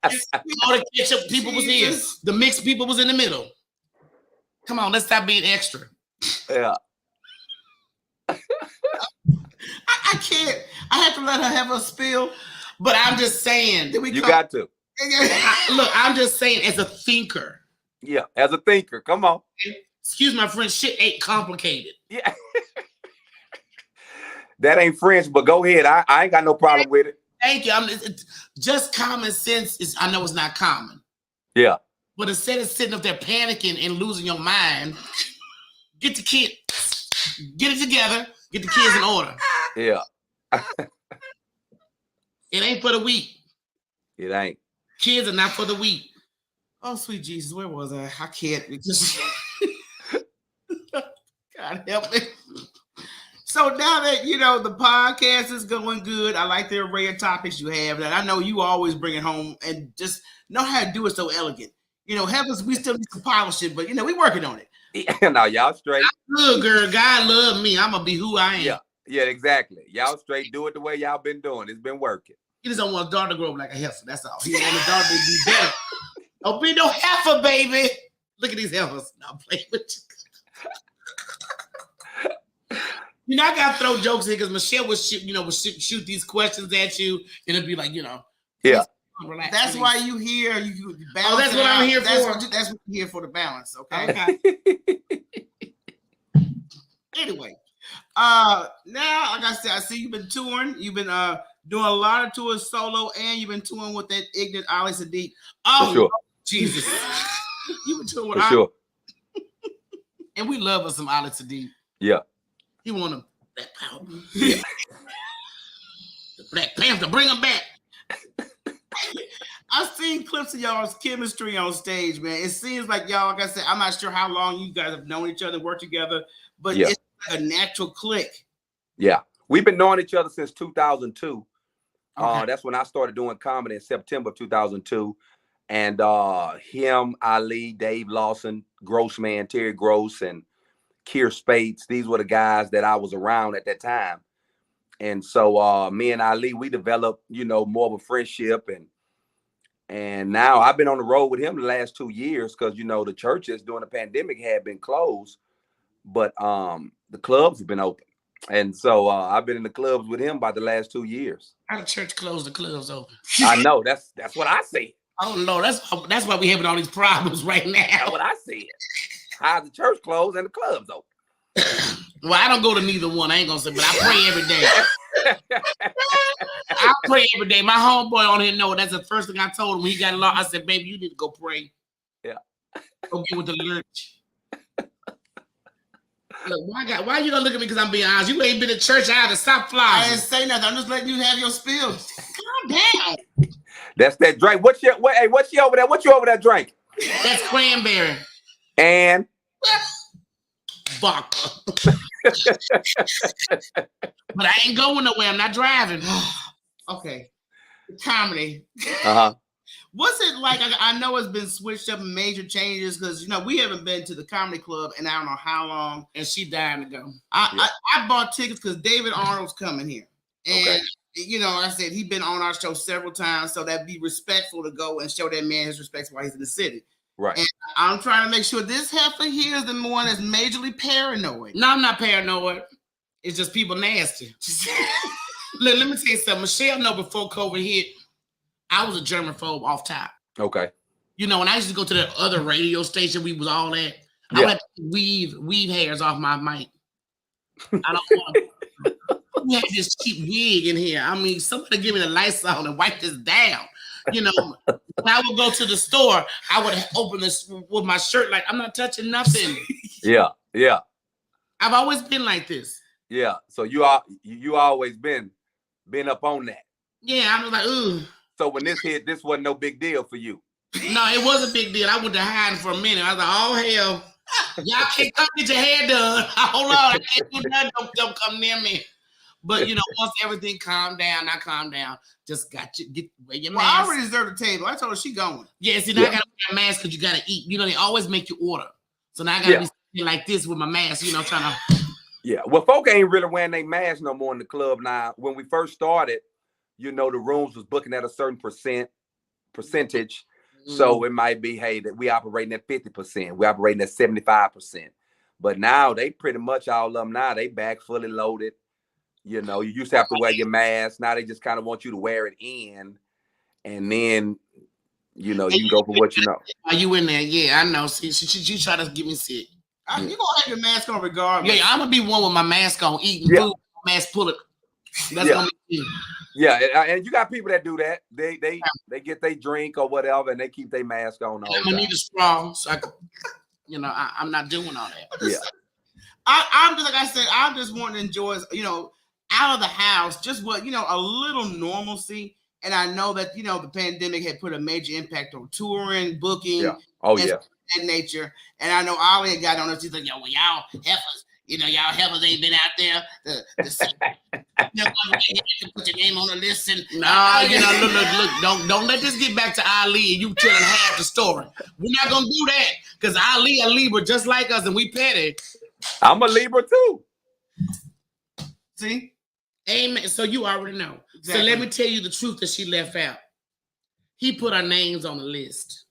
Speaker 2: all the ketchup people was here. The mixed people was in the middle. Come on, let's stop being extra.
Speaker 7: Yeah.
Speaker 5: I can't. I have to let her have a spill.
Speaker 2: But I'm just saying.
Speaker 7: You got to.
Speaker 2: Look, I'm just saying, as a thinker.
Speaker 7: Yeah, as a thinker. Come on.
Speaker 2: Excuse my French, shit ain't complicated.
Speaker 7: Yeah. That ain't French, but go ahead. I ain't got no problem with it.
Speaker 2: Thank you. It's just common sense is, I know it's not common.
Speaker 7: Yeah.
Speaker 2: But instead of sitting up there panicking and losing your mind, get the kid, get it together, get the kids in order.
Speaker 7: Yeah.
Speaker 2: It ain't for the weak.
Speaker 7: It ain't.
Speaker 2: Kids are not for the weak.
Speaker 5: Oh, sweet Jesus, where was I? I can't. God help me. So now that, the podcast is going good, I like the array of topics you have. And I know you always bring it home and just know how to do it so elegant. Heavens, we still need to polish it, but, we working on it.
Speaker 7: Yeah, now y'all straight.
Speaker 2: I'm good, girl. God love me. I'm going to be who I am.
Speaker 7: Yeah, exactly. Y'all straight. Do it the way y'all been doing. It's been working.
Speaker 2: He just don't want his daughter to grow up like a heifer. That's all. He want his daughter to be better. Don't be no heifer, baby. Look at these heifers. I'm playing with you. I gotta throw jokes in because Michelle would shoot these questions at you, and it'd be like,
Speaker 7: Yeah.
Speaker 5: Relax. That's why you here. You balance.
Speaker 2: Oh, that's what I'm here for.
Speaker 5: That's what you're here for, the balance. Okay. Anyway, now, like I said, I see you've been touring. You've been doing a lot of tours solo, and you've been touring with that ignorant Ali Sadiq. Oh,
Speaker 7: for sure.
Speaker 5: Jesus! You've been touring with
Speaker 7: for sure.
Speaker 2: And we love us some Ali Sadiq.
Speaker 7: Yeah.
Speaker 2: He want him Black Power. Yeah. The Black Panther, bring him back.
Speaker 5: I've seen clips of y'all's chemistry on stage, man. It seems like y'all, like I said, I'm not sure how long you guys have known each other, worked together, but it's like a natural click.
Speaker 7: Yeah. We've been knowing each other since 2002.
Speaker 2: Okay.
Speaker 7: That's when I started doing comedy in September of 2002. And him, Ali, Dave Lawson, Grossman, Terry Gross, and Keir Spates, these were the guys that I was around at that time. And so me and Ali, we developed, more of a friendship. And now I've been on the road with him the last 2 years because, the churches during the pandemic had been closed, but the clubs have been open. And so I've been in the clubs with him about the last 2 years.
Speaker 2: How the church closed, the clubs open?
Speaker 7: I know. That's what I see.
Speaker 2: Oh, Lord. That's why we having all these problems right now.
Speaker 7: That's what I see. How the church closed and the clubs open.
Speaker 2: Well, I don't go to neither one. I ain't gonna say, but I pray every day. I pray every day. My homeboy on here know that's the first thing I told him when he got lost. I said, baby, you need to go pray.
Speaker 7: Yeah.
Speaker 2: Go get with the lunch. Look, why you gonna look at me because I'm being honest? You ain't been to church either. Stop flying.
Speaker 5: I didn't say nothing. I'm just letting you have your spill.
Speaker 2: Calm down.
Speaker 7: That's that drink. What's you over there? What you over there drink?
Speaker 2: That's cranberry.
Speaker 7: And
Speaker 2: vodka. But I ain't going nowhere. I'm not driving.
Speaker 5: Okay. Comedy. What's it like? I know it's been switched up and major changes because, we haven't been to the comedy club in I don't know how long.
Speaker 2: And she dying to go.
Speaker 5: I bought tickets because David Arnold's coming here. And, like I said, he's been on our show several times. So that'd be respectful to go and show that man his respect while he's in the city.
Speaker 7: Right.
Speaker 5: And I'm trying to make sure this heifer here is the one that's majorly paranoid.
Speaker 2: No, I'm not paranoid. It's just people nasty. Look, let me tell you something. Michelle know before COVID hit, I was a germaphobe off top.
Speaker 7: Okay.
Speaker 2: When I used to go to the other radio station we was all at, I would have to weave hairs off my mic. I don't want we had this cheap wig in here. I mean, somebody give me the Lysol and wipe this down. When I would go to the store, I would open this with my shirt like I'm not touching nothing.
Speaker 7: Yeah.
Speaker 2: I've always been like this.
Speaker 7: Yeah. So you always been up on that.
Speaker 2: Yeah, I was like, ooh.
Speaker 7: So when this hit, this wasn't no big deal for you.
Speaker 2: No, it was a big deal. I went to hide for a minute. I was like, oh hell, y'all can't come get your hair done. Hold on, I can't do nothing. Don't come near me. But once everything calmed down, just got you wear your mask.
Speaker 5: Well, I already reserved the table. I told her she going.
Speaker 2: Yeah, see, now I gotta wear a mask because you gotta eat. They always make you order. So now I gotta be sitting like this with my mask, trying to.
Speaker 7: Yeah, well, folk ain't really wearing their masks no more in the club now. When we first started, the rooms was booking at a certain percentage. So it might be, hey, that we operating at 50%. We operating at 75%. But now they pretty much all of them now, they back fully loaded. You used to have to wear your mask. Now they just kind of want you to wear it in. And then, you know, you can go for what you know.
Speaker 2: Are you in there? Yeah, I know. See, she tried to get me sick.
Speaker 5: You gonna have your mask on regardless.
Speaker 2: Yeah, I'm gonna be one with my mask on, eating food, mask pull it. That's gonna be me.
Speaker 7: Yeah, and you got people that do that. They get their drink or whatever, and they keep their mask on the whole time.
Speaker 2: I'm gonna need a straw, so I can, you know, I'm not doing all that.
Speaker 7: Yeah.
Speaker 5: I'm just like I said, I just want to enjoy, you know, out of the house, just what, you know, a little normalcy. And I know that, you know, the pandemic had put a major impact on touring, booking, that nature. And I know Ollie had got on us. He's like, yo, well, y'all heifers, you know, y'all heifers ain't been out there. Put your name on the list. And
Speaker 2: no, you know, look, don't let this get back to Ali and you telling half the story. We're not gonna do that because Ali a Libra just like us, and we petty.
Speaker 7: I'm a Libra too.
Speaker 5: See?
Speaker 2: Amen. So you already know.
Speaker 5: Exactly.
Speaker 2: So let me tell you the truth that she left out. He put our names on the list.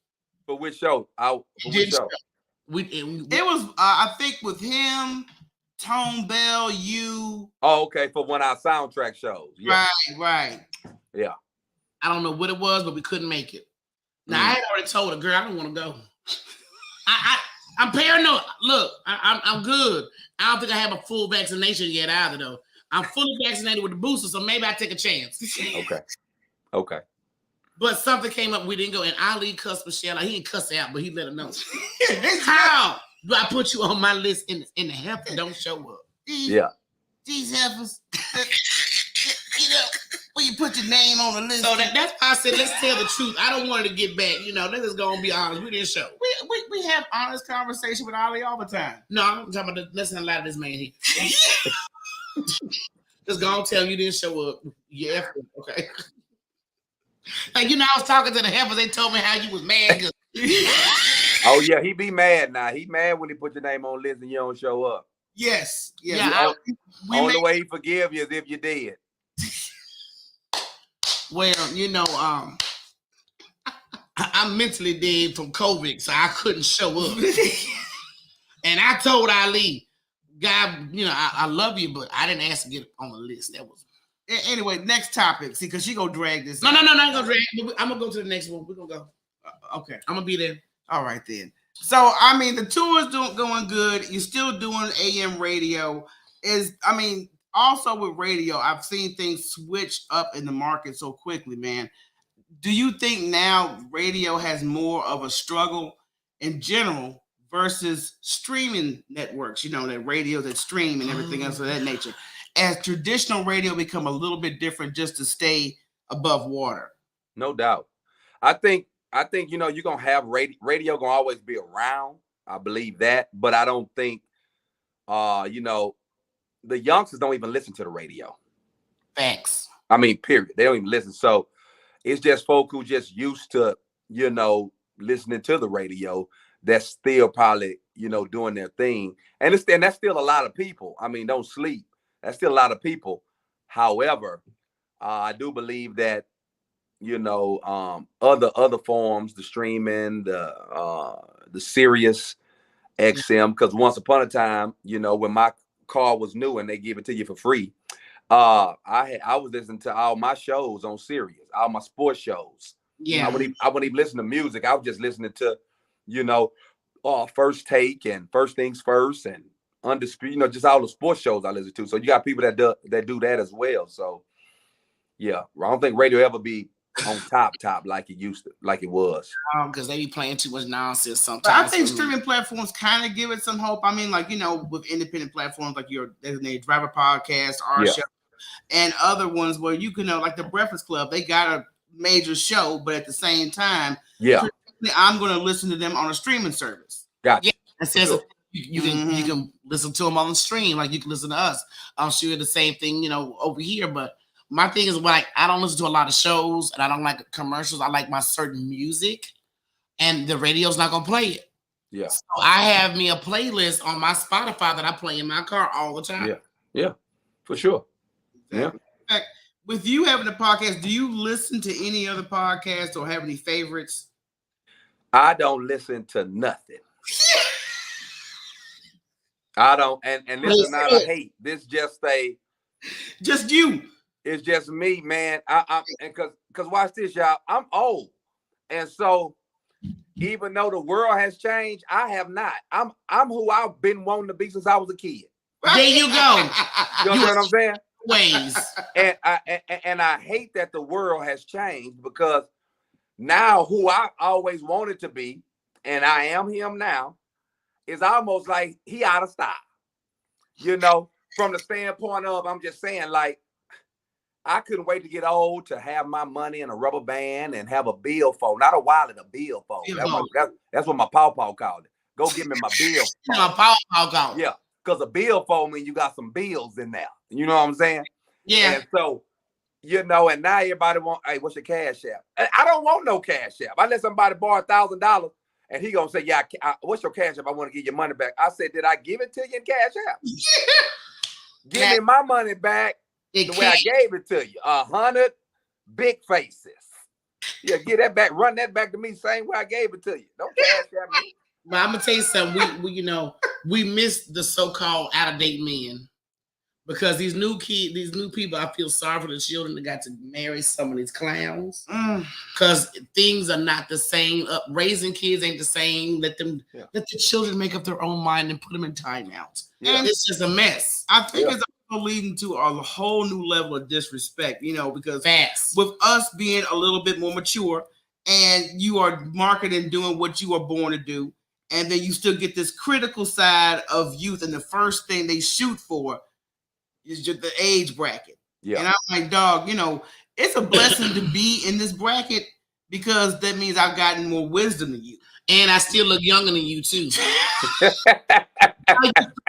Speaker 7: For which show? Which show?
Speaker 5: It was, I think, with him, Tone Bell, you.
Speaker 7: Oh, okay. For one of our soundtrack shows. Yeah.
Speaker 5: Right.
Speaker 7: Yeah.
Speaker 2: I don't know what it was, but we couldn't make it. Now, I had already told her, girl, I don't want to go. I'm paranoid. Look, I'm good. I don't think I have a full vaccination yet either, though. I'm fully vaccinated with the booster, so maybe I take a chance.
Speaker 7: Okay.
Speaker 2: But something came up, we didn't go, and Ali cussed Michelle. He didn't cuss her out, but he let her know. How do I put you on my list in the heifer don't show up?
Speaker 5: These heifers, you know, when you put your name on the list.
Speaker 2: So that's why I said, let's tell the truth. I don't want her to get back. You know, let's just go and be honest. We didn't show.
Speaker 5: We have honest conversation with Ali all the time.
Speaker 2: No, I'm talking about let's not lie to this man here. Just go and tell him you didn't show up. Yeah, okay. Like, you know, I was talking to the heifers. They told me how you was mad.
Speaker 7: Oh, yeah, he be mad now. He mad when he put your name on the list and you don't show up.
Speaker 5: Yes.
Speaker 2: Yeah,
Speaker 7: only way he forgive you is if you did.
Speaker 2: Well, you know, I'm mentally dead from COVID, so I couldn't show up. And I told Ali, God, you know, I love you, but I didn't ask to get on the list. That was
Speaker 5: anyway. Next topic. See, because she gonna drag this.
Speaker 2: No. I'm gonna drag. I'm gonna go to the next one. We're gonna go.
Speaker 5: Okay.
Speaker 2: I'm gonna be there.
Speaker 5: All right then. So I mean, the tour is going good. You're still doing AM radio. Also with radio, I've seen things switch up in the market so quickly, man. Do you think now radio has more of a struggle in general versus streaming networks, you know, that radio that stream and everything else of that nature? As traditional radio become a little bit different just to stay above water?
Speaker 7: No doubt. I think, you know, you're going to have radio going to always be around. I believe that. But I don't think, you know, the youngsters don't even listen to the radio.
Speaker 2: Facts.
Speaker 7: I mean, period. They don't even listen. So it's just folk who just used to, you know, listening to the radio that's still probably, you know, doing their thing. And that's still a lot of people. I mean, don't sleep. That's still a lot of people. However, I do believe that, you know, other forms, the streaming, the Sirius XM, because once upon a time, you know, when my car was new and they give it to you for free, I was listening to all my shows on Sirius, all my sports shows.
Speaker 2: Yeah,
Speaker 7: I wouldn't even listen to music. I was just listening to, you know, First Take and First Things First and Undisputed, you know, just all the sports shows I listen to. So you got people that do that as well. So yeah, I don't think radio ever be on top like it used to, like it was.
Speaker 2: Because they be playing too much nonsense sometimes.
Speaker 5: But I think streaming platforms kind of give it some hope. I mean, like, you know, with independent platforms like your Designated Driver podcast, our show, and other ones where you can know, like the Breakfast Club, they got a major show, but at the same time, I'm going to listen to them on a streaming service.
Speaker 7: Gotcha.
Speaker 2: Yeah, it says you can listen to them on the stream, like you can listen to us. I'm sure the same thing, you know, over here. But my thing is, like, I don't listen to a lot of shows, and I don't like commercials. I like my certain music, and the radio's not gonna play it.
Speaker 7: Yeah.
Speaker 2: So I have me a playlist on my Spotify that I play in my car all the time.
Speaker 7: Yeah, for sure. Yeah.
Speaker 5: In fact, with you having a podcast, do you listen to any other podcasts or have any favorites?
Speaker 7: I don't listen to nothing. I don't, and this is not a hate. This
Speaker 5: just you.
Speaker 7: It's just me, man. And cause watch this, y'all. I'm old, And so even though the world has changed, I have not. I'm who I've been wanting to be since I was a kid.
Speaker 2: There you go.
Speaker 7: You understand what I'm saying?
Speaker 2: Ways.
Speaker 7: And I hate that the world has changed, because now who I always wanted to be, and I am him now, is almost like he out of style. You know, from the standpoint of, I'm just saying, like, I couldn't wait to get old to have my money in a rubber band and have a billfold, not a wallet, a billfold. That's what my pawpaw called it. Go give me my bill.
Speaker 2: My pawpaw called.
Speaker 7: Yeah, because a billfold means you got some bills in there. You know what I'm saying?
Speaker 2: Yeah.
Speaker 7: And so, you know, and now everybody want, hey, what's your cash app? I don't want no cash app. I let somebody borrow $1,000 and he gonna say, yeah, what's your cash app? I want to get your money back. I said, did I give it to you in cash app? Yeah. Give me my money back the way I gave it to you. 100 big faces. Yeah, get that back. Run that back to me same way I gave it to you. Don't cash app me.
Speaker 2: But I'm gonna tell you something. We you know, we miss the so-called out-of-date men. Because these new people, I feel sorry for the children that got to marry some of these clowns. Because things are not the same. Raising kids ain't the same. Let the children make up their own mind and put them in timeouts. Yeah. And it's just a mess.
Speaker 5: I think it's also leading to a whole new level of disrespect, you know, because
Speaker 2: Facts.
Speaker 5: With us being a little bit more mature and you are marketing, doing what you are born to do, and then you still get this critical side of youth, and the first thing they shoot for is just the age bracket. Yeah. And I'm like, dog, you know, it's a blessing to be in this bracket, because that means I've gotten more wisdom than you.
Speaker 2: And I still look younger than you, too. You're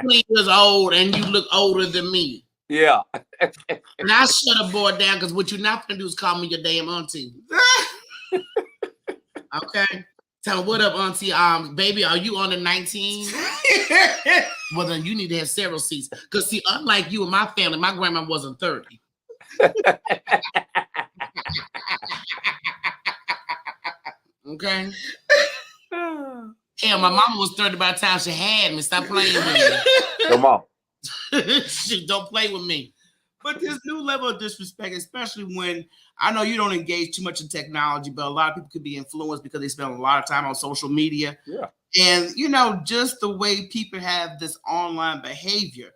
Speaker 2: 20 years old and you look older than me.
Speaker 7: Yeah.
Speaker 2: And I shut a boy down, because what you're not going to do is call me your damn auntie. Okay? Tell me, what up, auntie? Baby, are you on the 19? Well, then you need to have several seats. Because, see, unlike you and my family, my grandma wasn't 30. Okay? Hell, my mama was 30 by the time she had me. Stop playing with me.
Speaker 7: Come on.
Speaker 2: She don't play with me.
Speaker 5: But this new level of disrespect, especially when I know you don't engage too much in technology, but a lot of people could be influenced because they spend a lot of time on social media. Yeah. And, you know, just the way people have this online behavior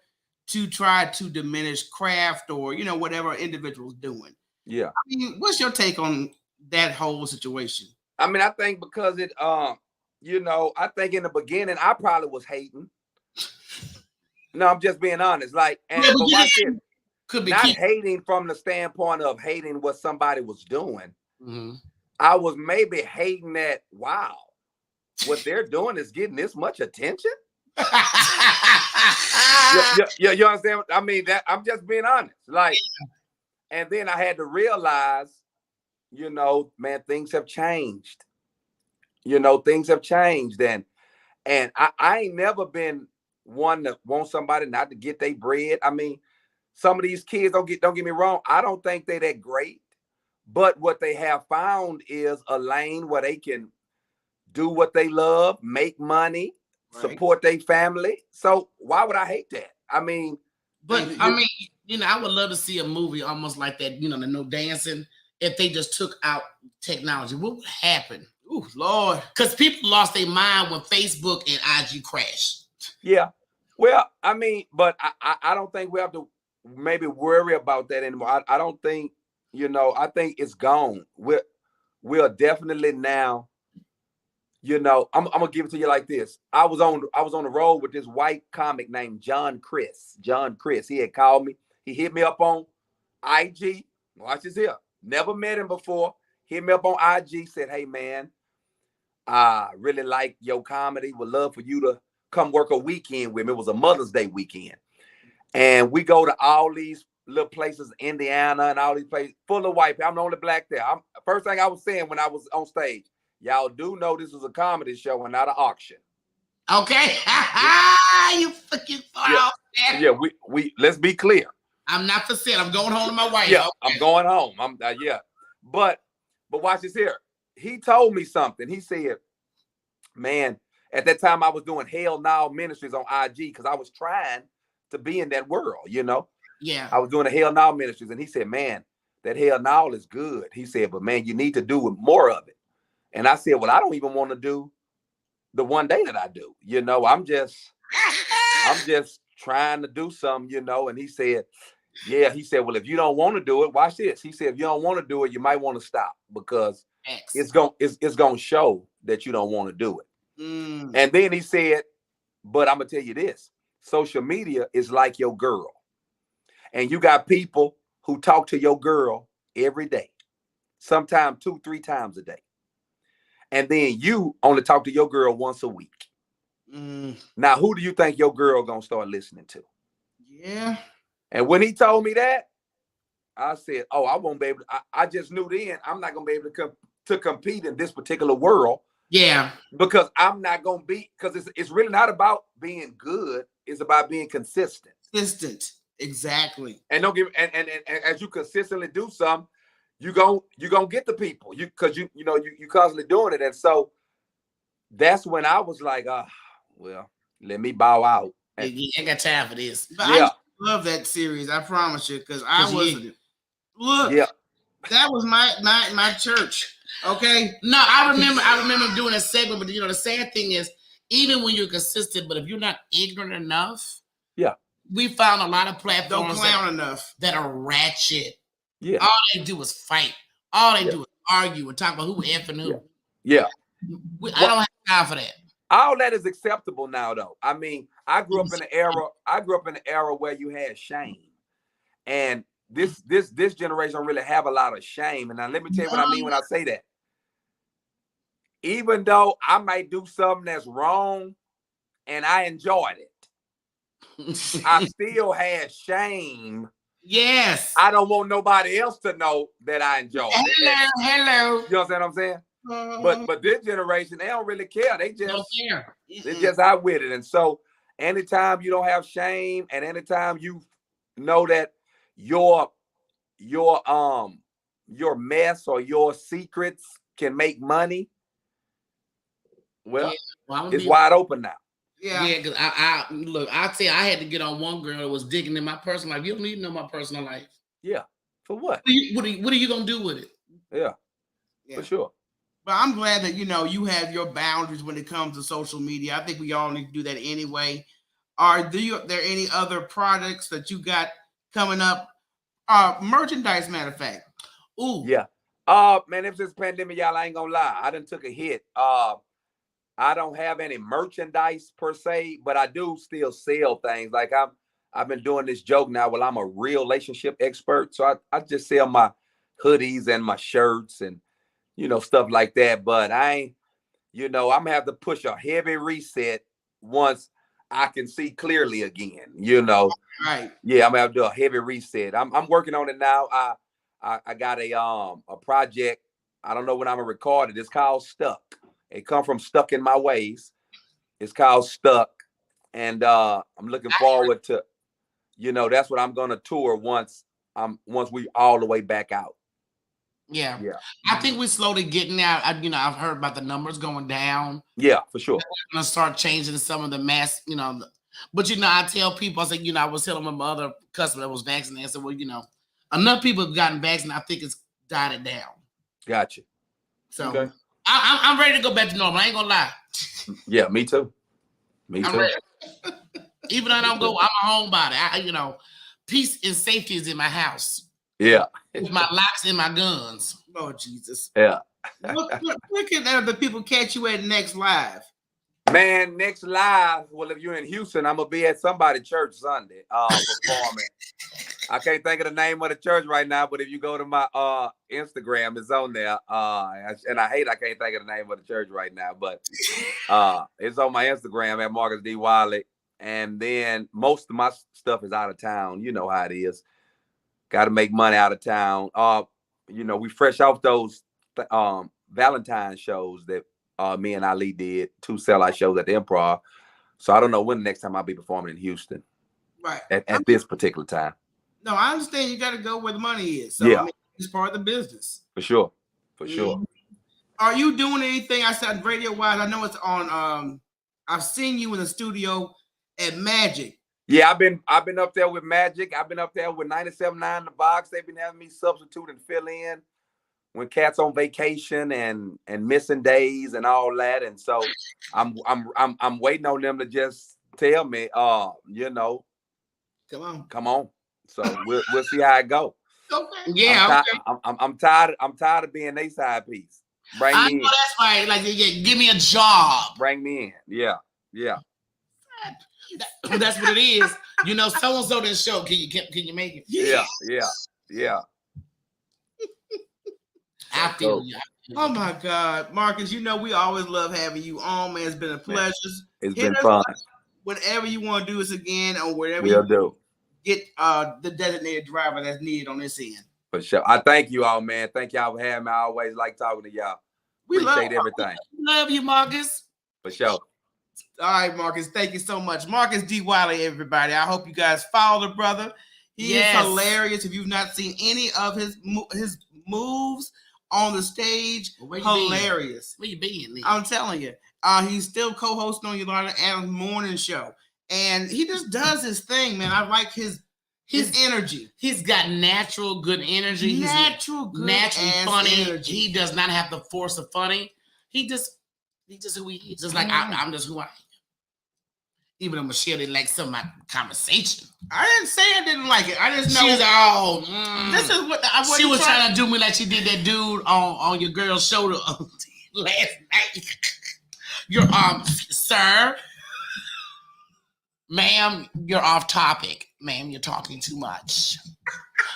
Speaker 5: to try to diminish craft or, you know, whatever individual's doing. Yeah. I mean, what's your take on that whole situation?
Speaker 7: I mean, I think because it, you know, I think in the beginning, I probably was hating. No, I'm just being honest. Like, and
Speaker 2: yeah,
Speaker 7: but watch it.
Speaker 2: Could be
Speaker 7: not hating from the standpoint of hating what somebody was doing. Mm-hmm. I was maybe hating that, wow, what they're doing is getting this much attention. You understand? I mean, that I'm just being honest. Like, and then I had to realize, you know, man, things have changed. You know, things have changed. And I ain't never been one to want somebody not to get their bread. I mean, some of these kids, don't get me wrong, I don't think they're that great. But what they have found is a lane where they can do what they love, make money, support their family. So why would I hate that? I mean,
Speaker 2: you know, I would love to see a movie almost like that, you know, the No Dancing, if they just took out technology. What would happen?
Speaker 5: Oh, Lord.
Speaker 2: Because people lost their mind when Facebook and IG crashed.
Speaker 7: Yeah. Well, I mean, but I don't think we have to maybe worry about that anymore. I don't think, you know, I think it's gone. We're definitely now, you know, I'm gonna give it to you like this. I was on the road with this white comic named John Chris. He had called me. He hit me up on IG. Watch this here. Never met him before. Hit me up on IG. Said, hey man, I really like your comedy. Would love for you to come work a weekend with me. It was a Mother's Day weekend. And we go to all these little places, Indiana and all these places, full of white people. I'm the only black there. First thing I was saying when I was on stage, y'all do know this was a comedy show and not an auction.
Speaker 2: Okay. You fucking far off there.
Speaker 7: Yeah, we let's be clear.
Speaker 2: I'm not for sale. I'm going home to my wife.
Speaker 7: Yeah,
Speaker 2: okay.
Speaker 7: I'm going home. But watch this here. He told me something. He said, man, at that time I was doing Hell Now Ministries on IG because I was trying to be in that world, you know?
Speaker 2: Yeah.
Speaker 7: I was doing the Hell Now Ministries. And he said, man, that Hell Now is good. He said, but man, you need to do more of it. And I said, well, I don't even want to do the one day that I do. You know, I'm just trying to do something, you know. And he said, yeah, he said, well, if you don't want to do it, watch this. He said, if you don't want to do it, you might want to stop because it's gonna show that you don't want to do it. And then he said, but I'm gonna tell you this, social media is like your girl. And you got people who talk to your girl every day, sometimes 2-3 times a day. And then you only talk to your girl once a week. Now, who do you think your girl gonna start listening to?
Speaker 5: Yeah.
Speaker 7: And when he told me that, I said, oh, I won't be able to. I just knew then I'm not gonna be able to compete in this particular world.
Speaker 2: Yeah.
Speaker 7: Because I'm not gonna be, because it's really not about being good, it's about being consistent.
Speaker 5: Consistent. Exactly.
Speaker 7: And don't give and as you consistently do something, you gonna get the people. You constantly doing it. And so that's when I was like, well, let me bow out. And,
Speaker 2: I ain't got time for this.
Speaker 5: But
Speaker 7: yeah.
Speaker 5: I love that series, I promise you, because I was look,
Speaker 7: yeah.
Speaker 5: that was my church. Okay.
Speaker 2: No, I remember doing a segment, but the sad thing is, even when you're consistent, but if you're not ignorant enough,
Speaker 7: yeah,
Speaker 2: we found a lot of platforms
Speaker 5: that
Speaker 2: are ratchet.
Speaker 7: Yeah.
Speaker 2: All they do is fight. All they do is argue and talk about who effing who.
Speaker 7: Yeah.
Speaker 2: I don't have time for that.
Speaker 7: All that is acceptable now, though. I mean, I grew up in an era where you had shame, and this generation don't really have a lot of shame. And now let me tell you what I mean when I say that. Even though I might do something that's wrong, and I enjoyed it, I still had shame.
Speaker 2: Yes.
Speaker 7: I don't want nobody else to know that I enjoyed it.
Speaker 2: Hello.
Speaker 7: You understand what I'm saying? But this generation, they don't really care. They just
Speaker 2: They're
Speaker 7: just out with it. And so anytime you don't have shame, and anytime you know that your mess or your secrets can make money, well, it's wide open now.
Speaker 2: Yeah, because I'll tell you, I had to get on one girl that was digging in my personal life. You don't need to know my personal life.
Speaker 7: Yeah. For what?
Speaker 2: What are you gonna do with it?
Speaker 7: Yeah. For sure.
Speaker 5: But I'm glad that you have your boundaries when it comes to social media. I think we all need to do that anyway. Are there any other products that you got coming up? Merchandise, matter of fact.
Speaker 2: Ooh.
Speaker 7: Yeah. Man, if this pandemic, y'all, I ain't gonna lie, I done took a hit. I don't have any merchandise per se, but I do still sell things. Like I've been doing this joke now. Well, I'm a real relationship expert, so I just sell my hoodies and my shirts and stuff like that. But I ain't, I'm gonna have to push a heavy reset once I can see clearly again.
Speaker 5: Right?
Speaker 7: Yeah, I'm gonna have to do a heavy reset. I'm working on it now. I got a project. I don't know when I'm gonna record it. It's called Stuck. It come from Stuck in My Ways. It's called Stuck, and I'm looking forward to, that's what I'm gonna tour once we all the way back out.
Speaker 2: Yeah. I think we're slowly getting out. I've heard about the numbers going down.
Speaker 7: Yeah, for sure.
Speaker 2: We're gonna start changing some of the mass, But I tell people, I said, I was telling my other customer that was vaccinated. I said, well, enough people have gotten vaccinated. I think it's died it down.
Speaker 7: Gotcha.
Speaker 2: So okay. I'm ready to go back to normal. I ain't gonna lie.
Speaker 7: Yeah, me too. Me too.
Speaker 2: Even though I don't go, I'm a homebody. Peace and safety is in my house.
Speaker 7: Yeah.
Speaker 2: With my locks and my guns.
Speaker 5: Lord Jesus.
Speaker 7: Yeah.
Speaker 5: Where can the people catch you at next live?
Speaker 7: Man, next live. Well, if you're in Houston, I'm gonna be at somebody's church Sunday performing. I can't think of the name of the church right now, but if you go to my Instagram, it's on there. And I can't think of the name of the church right now, but it's on my Instagram at Marcus D. Wiley. And then most of my stuff is out of town. You know how it is. Got to make money out of town. We fresh off those Valentine's shows that me and Ali did, 2 sellout shows at the Improv. So I don't know when the next time I'll be performing in Houston.
Speaker 5: Right.
Speaker 7: At this particular time.
Speaker 5: No, I understand you got to go where the money is. So
Speaker 7: yeah.
Speaker 5: It's part of the business.
Speaker 7: For sure. For sure.
Speaker 5: Are you doing anything outside radio wise? I know it's on I've seen you in the studio at Magic.
Speaker 7: Yeah, I've been up there with Magic. I've been up there with 97.9 The Box. They've been having me substitute and fill in. when cats on vacation and missing days and all that. And so I'm waiting on them to just tell me, you know, come on. So we'll see how it go.
Speaker 2: Okay. Yeah.
Speaker 7: I'm tired of being a side piece. Bring me in.
Speaker 2: That's right. Like, yeah, give me a job.
Speaker 7: Bring me in. Yeah.
Speaker 2: That's what it is. You know, so and so this show. Can you make it?
Speaker 7: Yeah.
Speaker 2: I feel you.
Speaker 5: Oh my God, Marcus! You know we always love having you on, man. It's been a pleasure.
Speaker 7: It's been fun.
Speaker 5: Whatever you want to do this again, or whatever
Speaker 7: we'll do.
Speaker 5: Get the designated driver that's needed on this end.
Speaker 7: For sure. I thank you all, man. Thank y'all for having me. I always like talking to y'all.
Speaker 5: We
Speaker 7: appreciate everything.
Speaker 2: Love you, Marcus.
Speaker 7: For sure.
Speaker 5: All right, Marcus. Thank you so much, Marcus D. Wiley. Everybody, I hope you guys follow the brother. He is hilarious. If you've not seen any of his moves on the stage, hilarious.
Speaker 2: Where you been?
Speaker 5: I'm telling you, he's still co-hosting on Yolanda Adams' morning show, and he just does his thing, man. I like his energy.
Speaker 2: He's got natural good energy.
Speaker 5: Naturally
Speaker 2: funny.
Speaker 5: Energy.
Speaker 2: He does not have the force of funny. He just who he is. Just like I'm just who I am. Even though Michelle didn't like some of my conversation.
Speaker 5: I didn't say I didn't like it. I just know
Speaker 2: she was
Speaker 5: this is what
Speaker 2: she was trying to do me like she did that dude on your girl's shoulder last night. Your sir, ma'am, you're off topic. Ma'am, you're talking too much.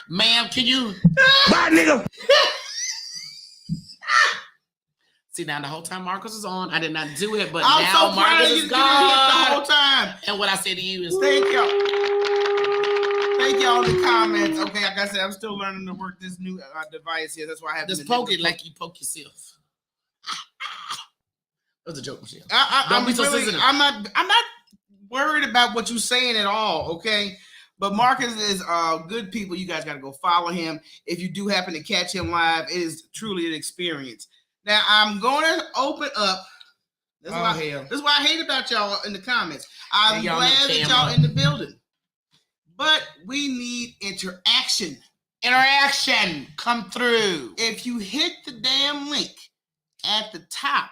Speaker 2: Ma'am, can you
Speaker 6: bye, nigga?
Speaker 2: See, now the whole time Marcus was on, I did not do it, but
Speaker 5: I'm
Speaker 2: now
Speaker 5: so
Speaker 2: Marcus is gone
Speaker 5: the whole time.
Speaker 2: And what I say to you is
Speaker 5: thank y'all. Thank y'all in the comments. Okay, like I said, I'm still learning to work this new device here. That's why I have
Speaker 2: just poke it like you poke yourself. That was a joke, Michelle.
Speaker 5: Don't be so sensitive. I'm not worried about what you're saying at all. Okay. But Marcus is good people. You guys got to go follow him. If you do happen to catch him live, it is truly an experience. Now, I'm going to open up. This is what I hate about y'all in the comments. I'm glad that y'all in the building. But we need interaction.
Speaker 2: Interaction. Come through.
Speaker 5: If you hit the damn link at the top,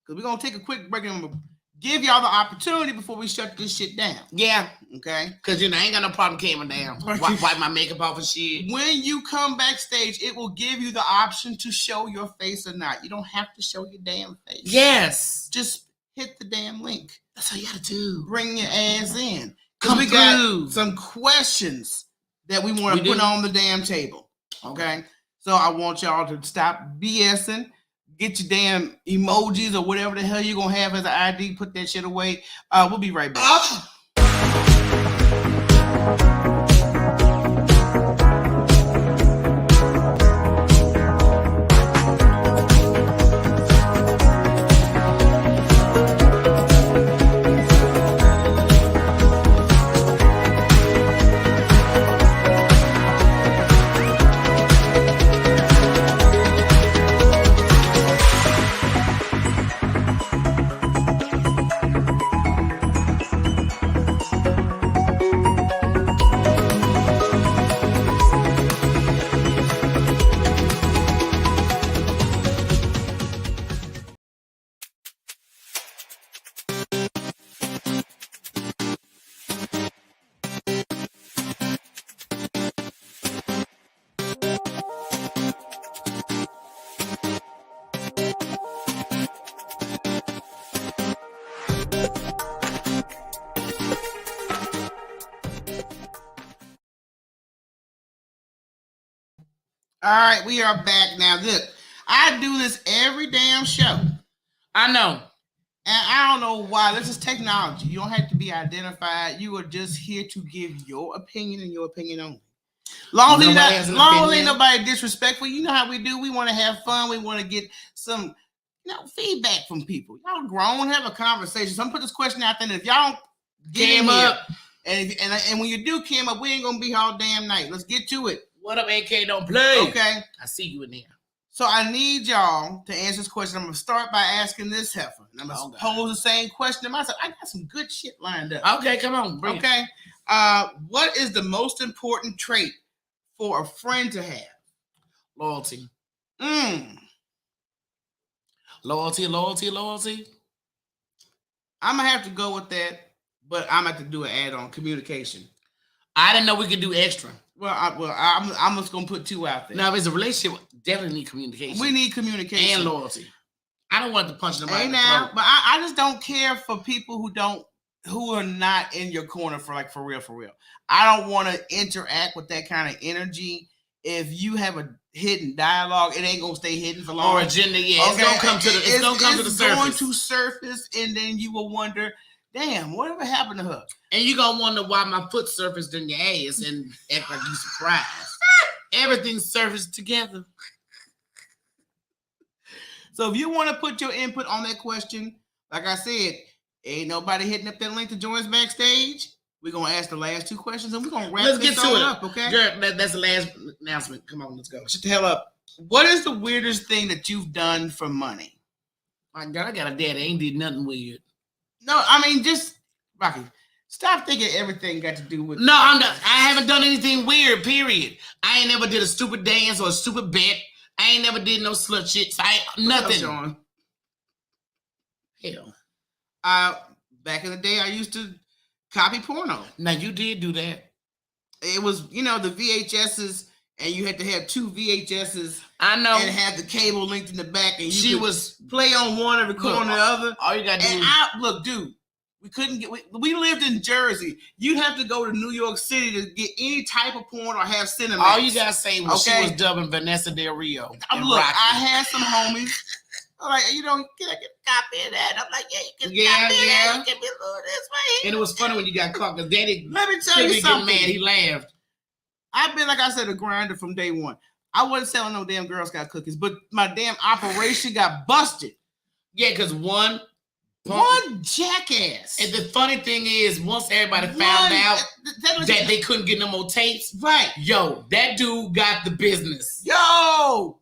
Speaker 5: because we're going to take a quick break and give y'all the opportunity before we shut this shit down.
Speaker 2: Yeah.
Speaker 5: Okay.
Speaker 2: Because, I ain't got no problem coming down. Wipe my makeup off and shit.
Speaker 5: When you come backstage, it will give you the option to show your face or not. You don't have to show your damn face.
Speaker 2: Yes.
Speaker 5: Just hit the damn link.
Speaker 2: That's all you got to do.
Speaker 5: Bring your ass in. Because we got some questions that we want to put on the damn table. Okay. So I want y'all to stop BSing. Get your damn emojis or whatever the hell you're going to have as an ID. Put that shit away. We'll be right back. All right, we are back now. Look, I do this every damn show.
Speaker 2: I know.
Speaker 5: And I don't know why. This is technology. You don't have to be identified. You are just here to give your opinion and your opinion only. Long as ain't nobody disrespectful. You know how we do. We want to have fun. We want to get some feedback from people. Y'all grown, have a conversation. So I'm put this question out there. If y'all don't get him up, and when you do came up, we ain't gonna be here all damn night. Let's get to it.
Speaker 2: What up, AK? Don't play.
Speaker 5: Okay.
Speaker 2: I see you in there.
Speaker 5: So I need y'all to answer this question. I'm going to start by asking this heifer. And I'm going to pose the same question to myself. I got some good shit lined up.
Speaker 2: Okay, come on. Bring
Speaker 5: it. What is the most important trait for a friend to have?
Speaker 2: Loyalty. Loyalty.
Speaker 5: I'm gonna have to go with that, but I'm gonna have to do an add-on communication.
Speaker 2: I didn't know we could do extra.
Speaker 5: I'm just gonna put 2 out there.
Speaker 2: Now, if it's a relationship, definitely need communication.
Speaker 5: We need communication
Speaker 2: and loyalty. I don't want to punch nobody in the
Speaker 5: now,
Speaker 2: throat.
Speaker 5: but I just don't care for people who are not in your corner for real. I don't want to interact with that kind of energy. If you have a hidden dialogue, it ain't gonna stay hidden for long.
Speaker 2: Or agenda, yeah. Okay. It's gonna come to the surface.
Speaker 5: It's going to surface, and then you will wonder, damn, whatever happened to her?
Speaker 2: And you're gonna wonder why my foot surfaced in your ass and act like you surprised. Everything surfaced together.
Speaker 5: So if you want to put your input on that question, like I said, ain't nobody hitting up that link to join us backstage. We're gonna ask the last 2 questions and we're gonna wrap this all up, okay?
Speaker 2: Girl, that's the last announcement. Come on, let's go.
Speaker 5: Shut the hell up. What is the weirdest thing that you've done for money?
Speaker 2: My God, I got a daddy. I ain't did nothing weird.
Speaker 5: No, I mean, just Rocky, stop thinking everything got to do with.
Speaker 2: No, I haven't done anything weird, period. I ain't never did a stupid dance or a stupid bet. I ain't never did no slut shit. So nothing.
Speaker 5: Sean?
Speaker 2: Hell.
Speaker 5: Back in the day, I used to copy porno.
Speaker 2: Now, you did do that.
Speaker 5: It was, the VHSs, and you had to have 2 VHSs.
Speaker 2: I know.
Speaker 5: And have the cable linked in the back, and you was play on one and record on the other.
Speaker 2: All you got to do.
Speaker 5: Look, dude, we couldn't get. We lived in Jersey. You'd have to go to New York City to get any type of porn or have cinema.
Speaker 2: All you gotta say was she was dubbing Vanessa Del Rio.
Speaker 5: Look, I had some homies. I'm like, can I get a copy of that? I'm like, yeah, you can copy that. You can be a little this way.
Speaker 2: And it was funny when you got caught because Daddy.
Speaker 5: Let me tell you something.
Speaker 2: Mad, he laughed.
Speaker 5: I've been, like I said, a grinder from day one. I wasn't selling no damn Girl Scout cookies, but my damn operation got busted.
Speaker 2: Yeah, because one
Speaker 5: jackass.
Speaker 2: And the funny thing is, once everybody found out that they couldn't get no more tapes,
Speaker 5: right?
Speaker 2: Yo, that dude got the business.
Speaker 5: Yo,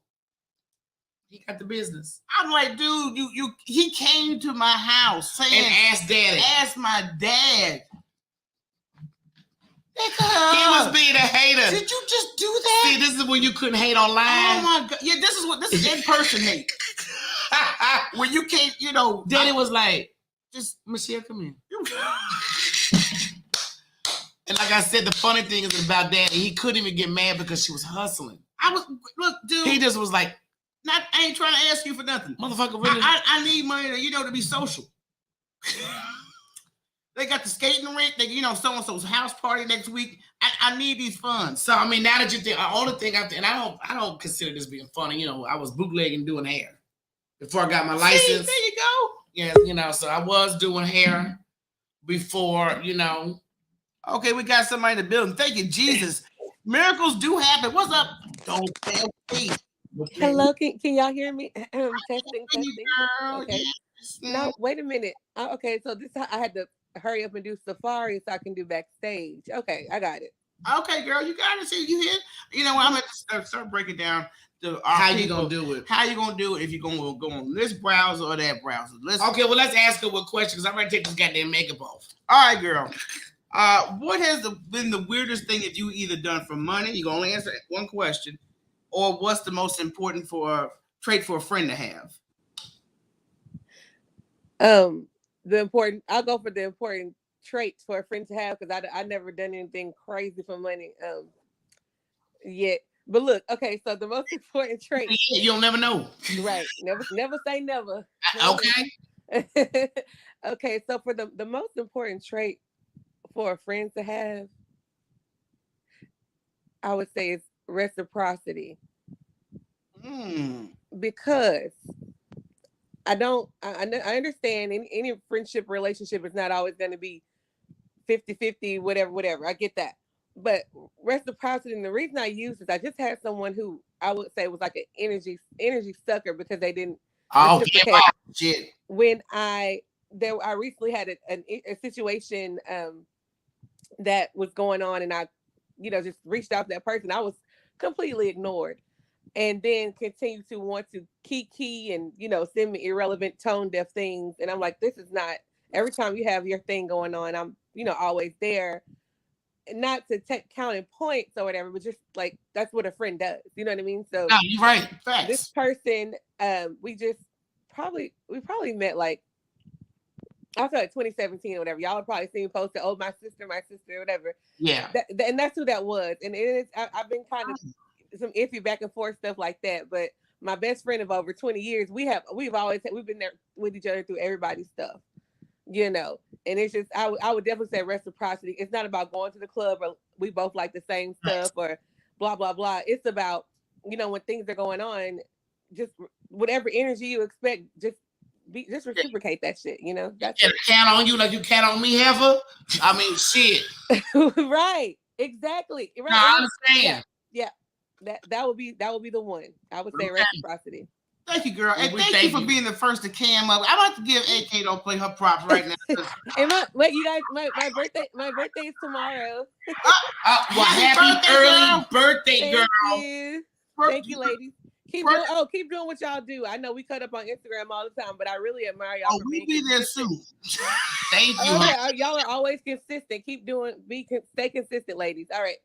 Speaker 2: he got the business.
Speaker 5: I'm like, dude, he came to my house saying,
Speaker 2: and asked
Speaker 5: my dad.
Speaker 2: He was being a hater.
Speaker 5: Did you just do that?
Speaker 2: See, this is when you couldn't hate online.
Speaker 5: Oh my God! Yeah, this is in-person hate. When you can't,
Speaker 2: Daddy was like, just Michelle, come in. And like I said, the funny thing is about Daddy, he couldn't even get mad because she was hustling.
Speaker 5: Look, dude.
Speaker 2: He just was like,
Speaker 5: I ain't trying to ask you for nothing,
Speaker 2: motherfucker. Really?
Speaker 5: I need money to be social. They got the skating rink. So and so's house party next week. I need these funds.
Speaker 2: So I mean, now that you think, the only thing I don't consider this being funny. I was bootlegging doing hair before I got my license.
Speaker 5: There you go.
Speaker 2: Yeah, so I was doing hair before.
Speaker 5: Okay, we got somebody in the building. Thank you, Jesus. Miracles do happen. What's up? Don't fail me.
Speaker 8: Hello, can y'all hear me? Testing.
Speaker 5: Girl,
Speaker 8: okay. Yes. No, wait a minute. Okay, so this I had to hurry up and do Safari so I can do backstage. Okay, I got it.
Speaker 5: Okay, girl, you got it. See, you hit. I'm going to start breaking down
Speaker 2: how you going to do it.
Speaker 5: How you going to do it if you're going to go on this browser or that browser. Let's
Speaker 2: ask her what question because I'm going to take this goddamn makeup off.
Speaker 5: All right, girl. What has been the weirdest thing that you either done for money? You can only answer one question. Or what's the most important trait for a friend to have?
Speaker 8: I'll go for the important traits for a friend to have because I never done anything crazy for money yet. But look, okay, so the most important trait.
Speaker 2: You'll never know.
Speaker 8: Right. Never say never.
Speaker 2: Okay.
Speaker 8: Okay, so for the most important trait for a friend to have, I would say it's reciprocity. Because I understand any friendship relationship is not always going to be 50-50, whatever. I get that. But reciprocity, and the reason I use this, I just had someone who I would say was like an energy sucker because they didn't reciprocate.
Speaker 5: Shit.
Speaker 8: When I recently had a situation that was going on, and I, just reached out to that person. I was completely ignored. And then continue to want to key and, send me irrelevant tone deaf things. And I'm like, this is not, every time you have your thing going on, I'm, always there. not to counting points or whatever, but just like that's what a friend does. You know what I mean? So
Speaker 2: no, you're right. Facts.
Speaker 8: This person, we probably met like I feel like 2017 or whatever. Y'all would probably seen me posted, oh, my sister, whatever.
Speaker 2: Yeah.
Speaker 8: And that's who that was. And it is, I've been kind of some iffy back and forth stuff like that. But my best friend of over 20 years, we've been there with each other through everybody's stuff, you know. And it's just, I would definitely say reciprocity. It's not about going to the club or we both like the same stuff or blah, blah, blah. It's about, you know, when things are going on, just whatever energy you expect, just reciprocate that shit, you know. That's
Speaker 2: you count on you like you count on me, Heifer. I mean, shit.
Speaker 8: Right. Exactly. Right.
Speaker 2: No, I understand.
Speaker 8: Yeah. That would be the one. I would say reciprocity.
Speaker 5: Thank you, girl. And thank you for being the first to cam up. I'm about to give AK Don't Play her props right now.
Speaker 8: And you guys, my birthday is tomorrow.
Speaker 2: Well, happy early birthday, girl.
Speaker 8: Thank you, ladies. Keep doing what y'all do. I know we cut up on Instagram all the time, but I really admire y'all.
Speaker 5: We'll be there soon.
Speaker 2: Thank you.
Speaker 8: Okay, y'all are always consistent. Stay consistent, ladies. All right.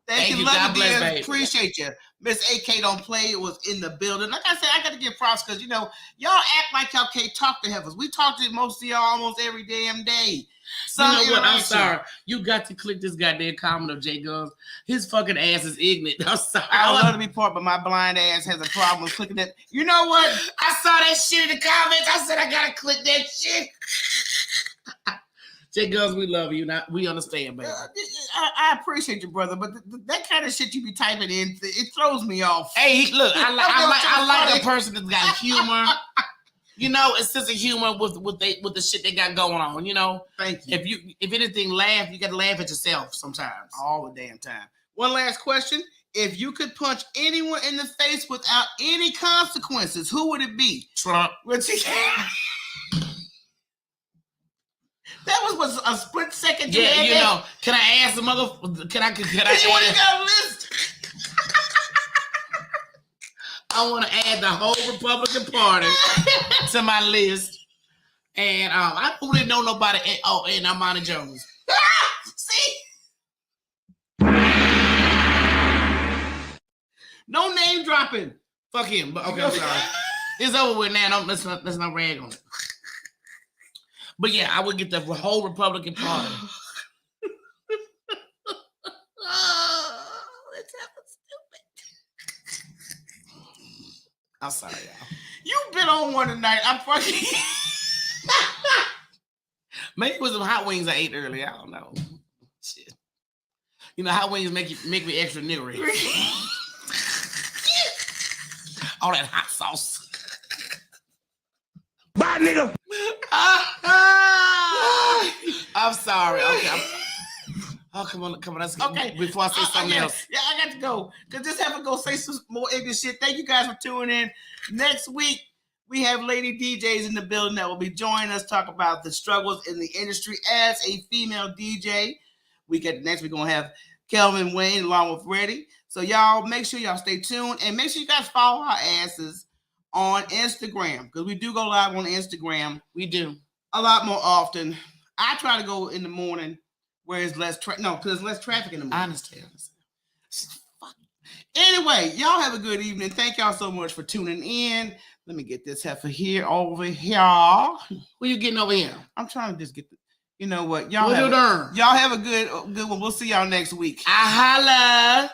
Speaker 5: Thank you, love you, appreciate you. Miss AK Don't Play was in the building. Like I said, I got to give props because, you know, y'all act like y'all can't talk to heifers. We talk to most of y'all almost every damn day.
Speaker 2: You know what? I'm sorry. You got to click this goddamn comment of J Guns. His fucking ass is ignorant. I'm sorry.
Speaker 5: I would love to be part, but my blind ass has a problem with clicking that. You know what?
Speaker 2: I saw that shit in the comments. I said I gotta click that shit. J Guns, we love you. We understand, baby.
Speaker 5: I appreciate you, brother, but that kind of shit you be typing in, it throws me off.
Speaker 2: Hey, look, I like a person that's got humor. You know, a sense of humor with the shit they got going on. You know,
Speaker 5: thank you.
Speaker 2: If anything, laugh. You got to laugh at yourself sometimes.
Speaker 5: All the damn time. One last question: if you could punch anyone in the face without any consequences, who would it be?
Speaker 2: Trump.
Speaker 5: That was a split second.
Speaker 2: Yeah, you know. Can I ask the mother? Can I?
Speaker 5: You want to go list?
Speaker 2: I want to add the whole Republican Party to my list, and I didn't know nobody. And Amanda Jones.
Speaker 5: See, no name dropping.
Speaker 2: Fuck him. But okay, I'm sorry. It's over with now. Let's not rag on it. But yeah, I would get the whole Republican Party. I'm sorry, y'all.
Speaker 5: You've been on one tonight. I'm fucking.
Speaker 2: Maybe it was some hot wings I ate earlier. I don't know. Shit. You know, hot wings make me extra niggery. All that hot sauce.
Speaker 6: Bye, nigga.
Speaker 2: I'm sorry. Okay. Come on. Let's go.
Speaker 5: Okay.
Speaker 2: Before I say something else.
Speaker 5: Yeah, I got to go. Because just have to go say some more ignorant shit. Thank you guys for tuning in. Next week, we have lady DJs in the building that will be joining us, talk about the struggles in the industry as a female DJ. Next we're going to have Kelvin Wayne along with Reddy. So y'all, make sure y'all stay tuned. And make sure you guys follow our asses on Instagram. Because we do go live on Instagram.
Speaker 2: We do.
Speaker 5: A lot more often. I try to go in the morning where it's less because there's less traffic in the morning.
Speaker 2: I understand.
Speaker 5: Anyway, y'all have a good evening. Thank y'all so much for tuning in. Let me get this heifer over here.
Speaker 2: Who you getting over here?
Speaker 5: I'm trying to just get you know what? Y'all have a good one. We'll see y'all next week.
Speaker 2: I holla.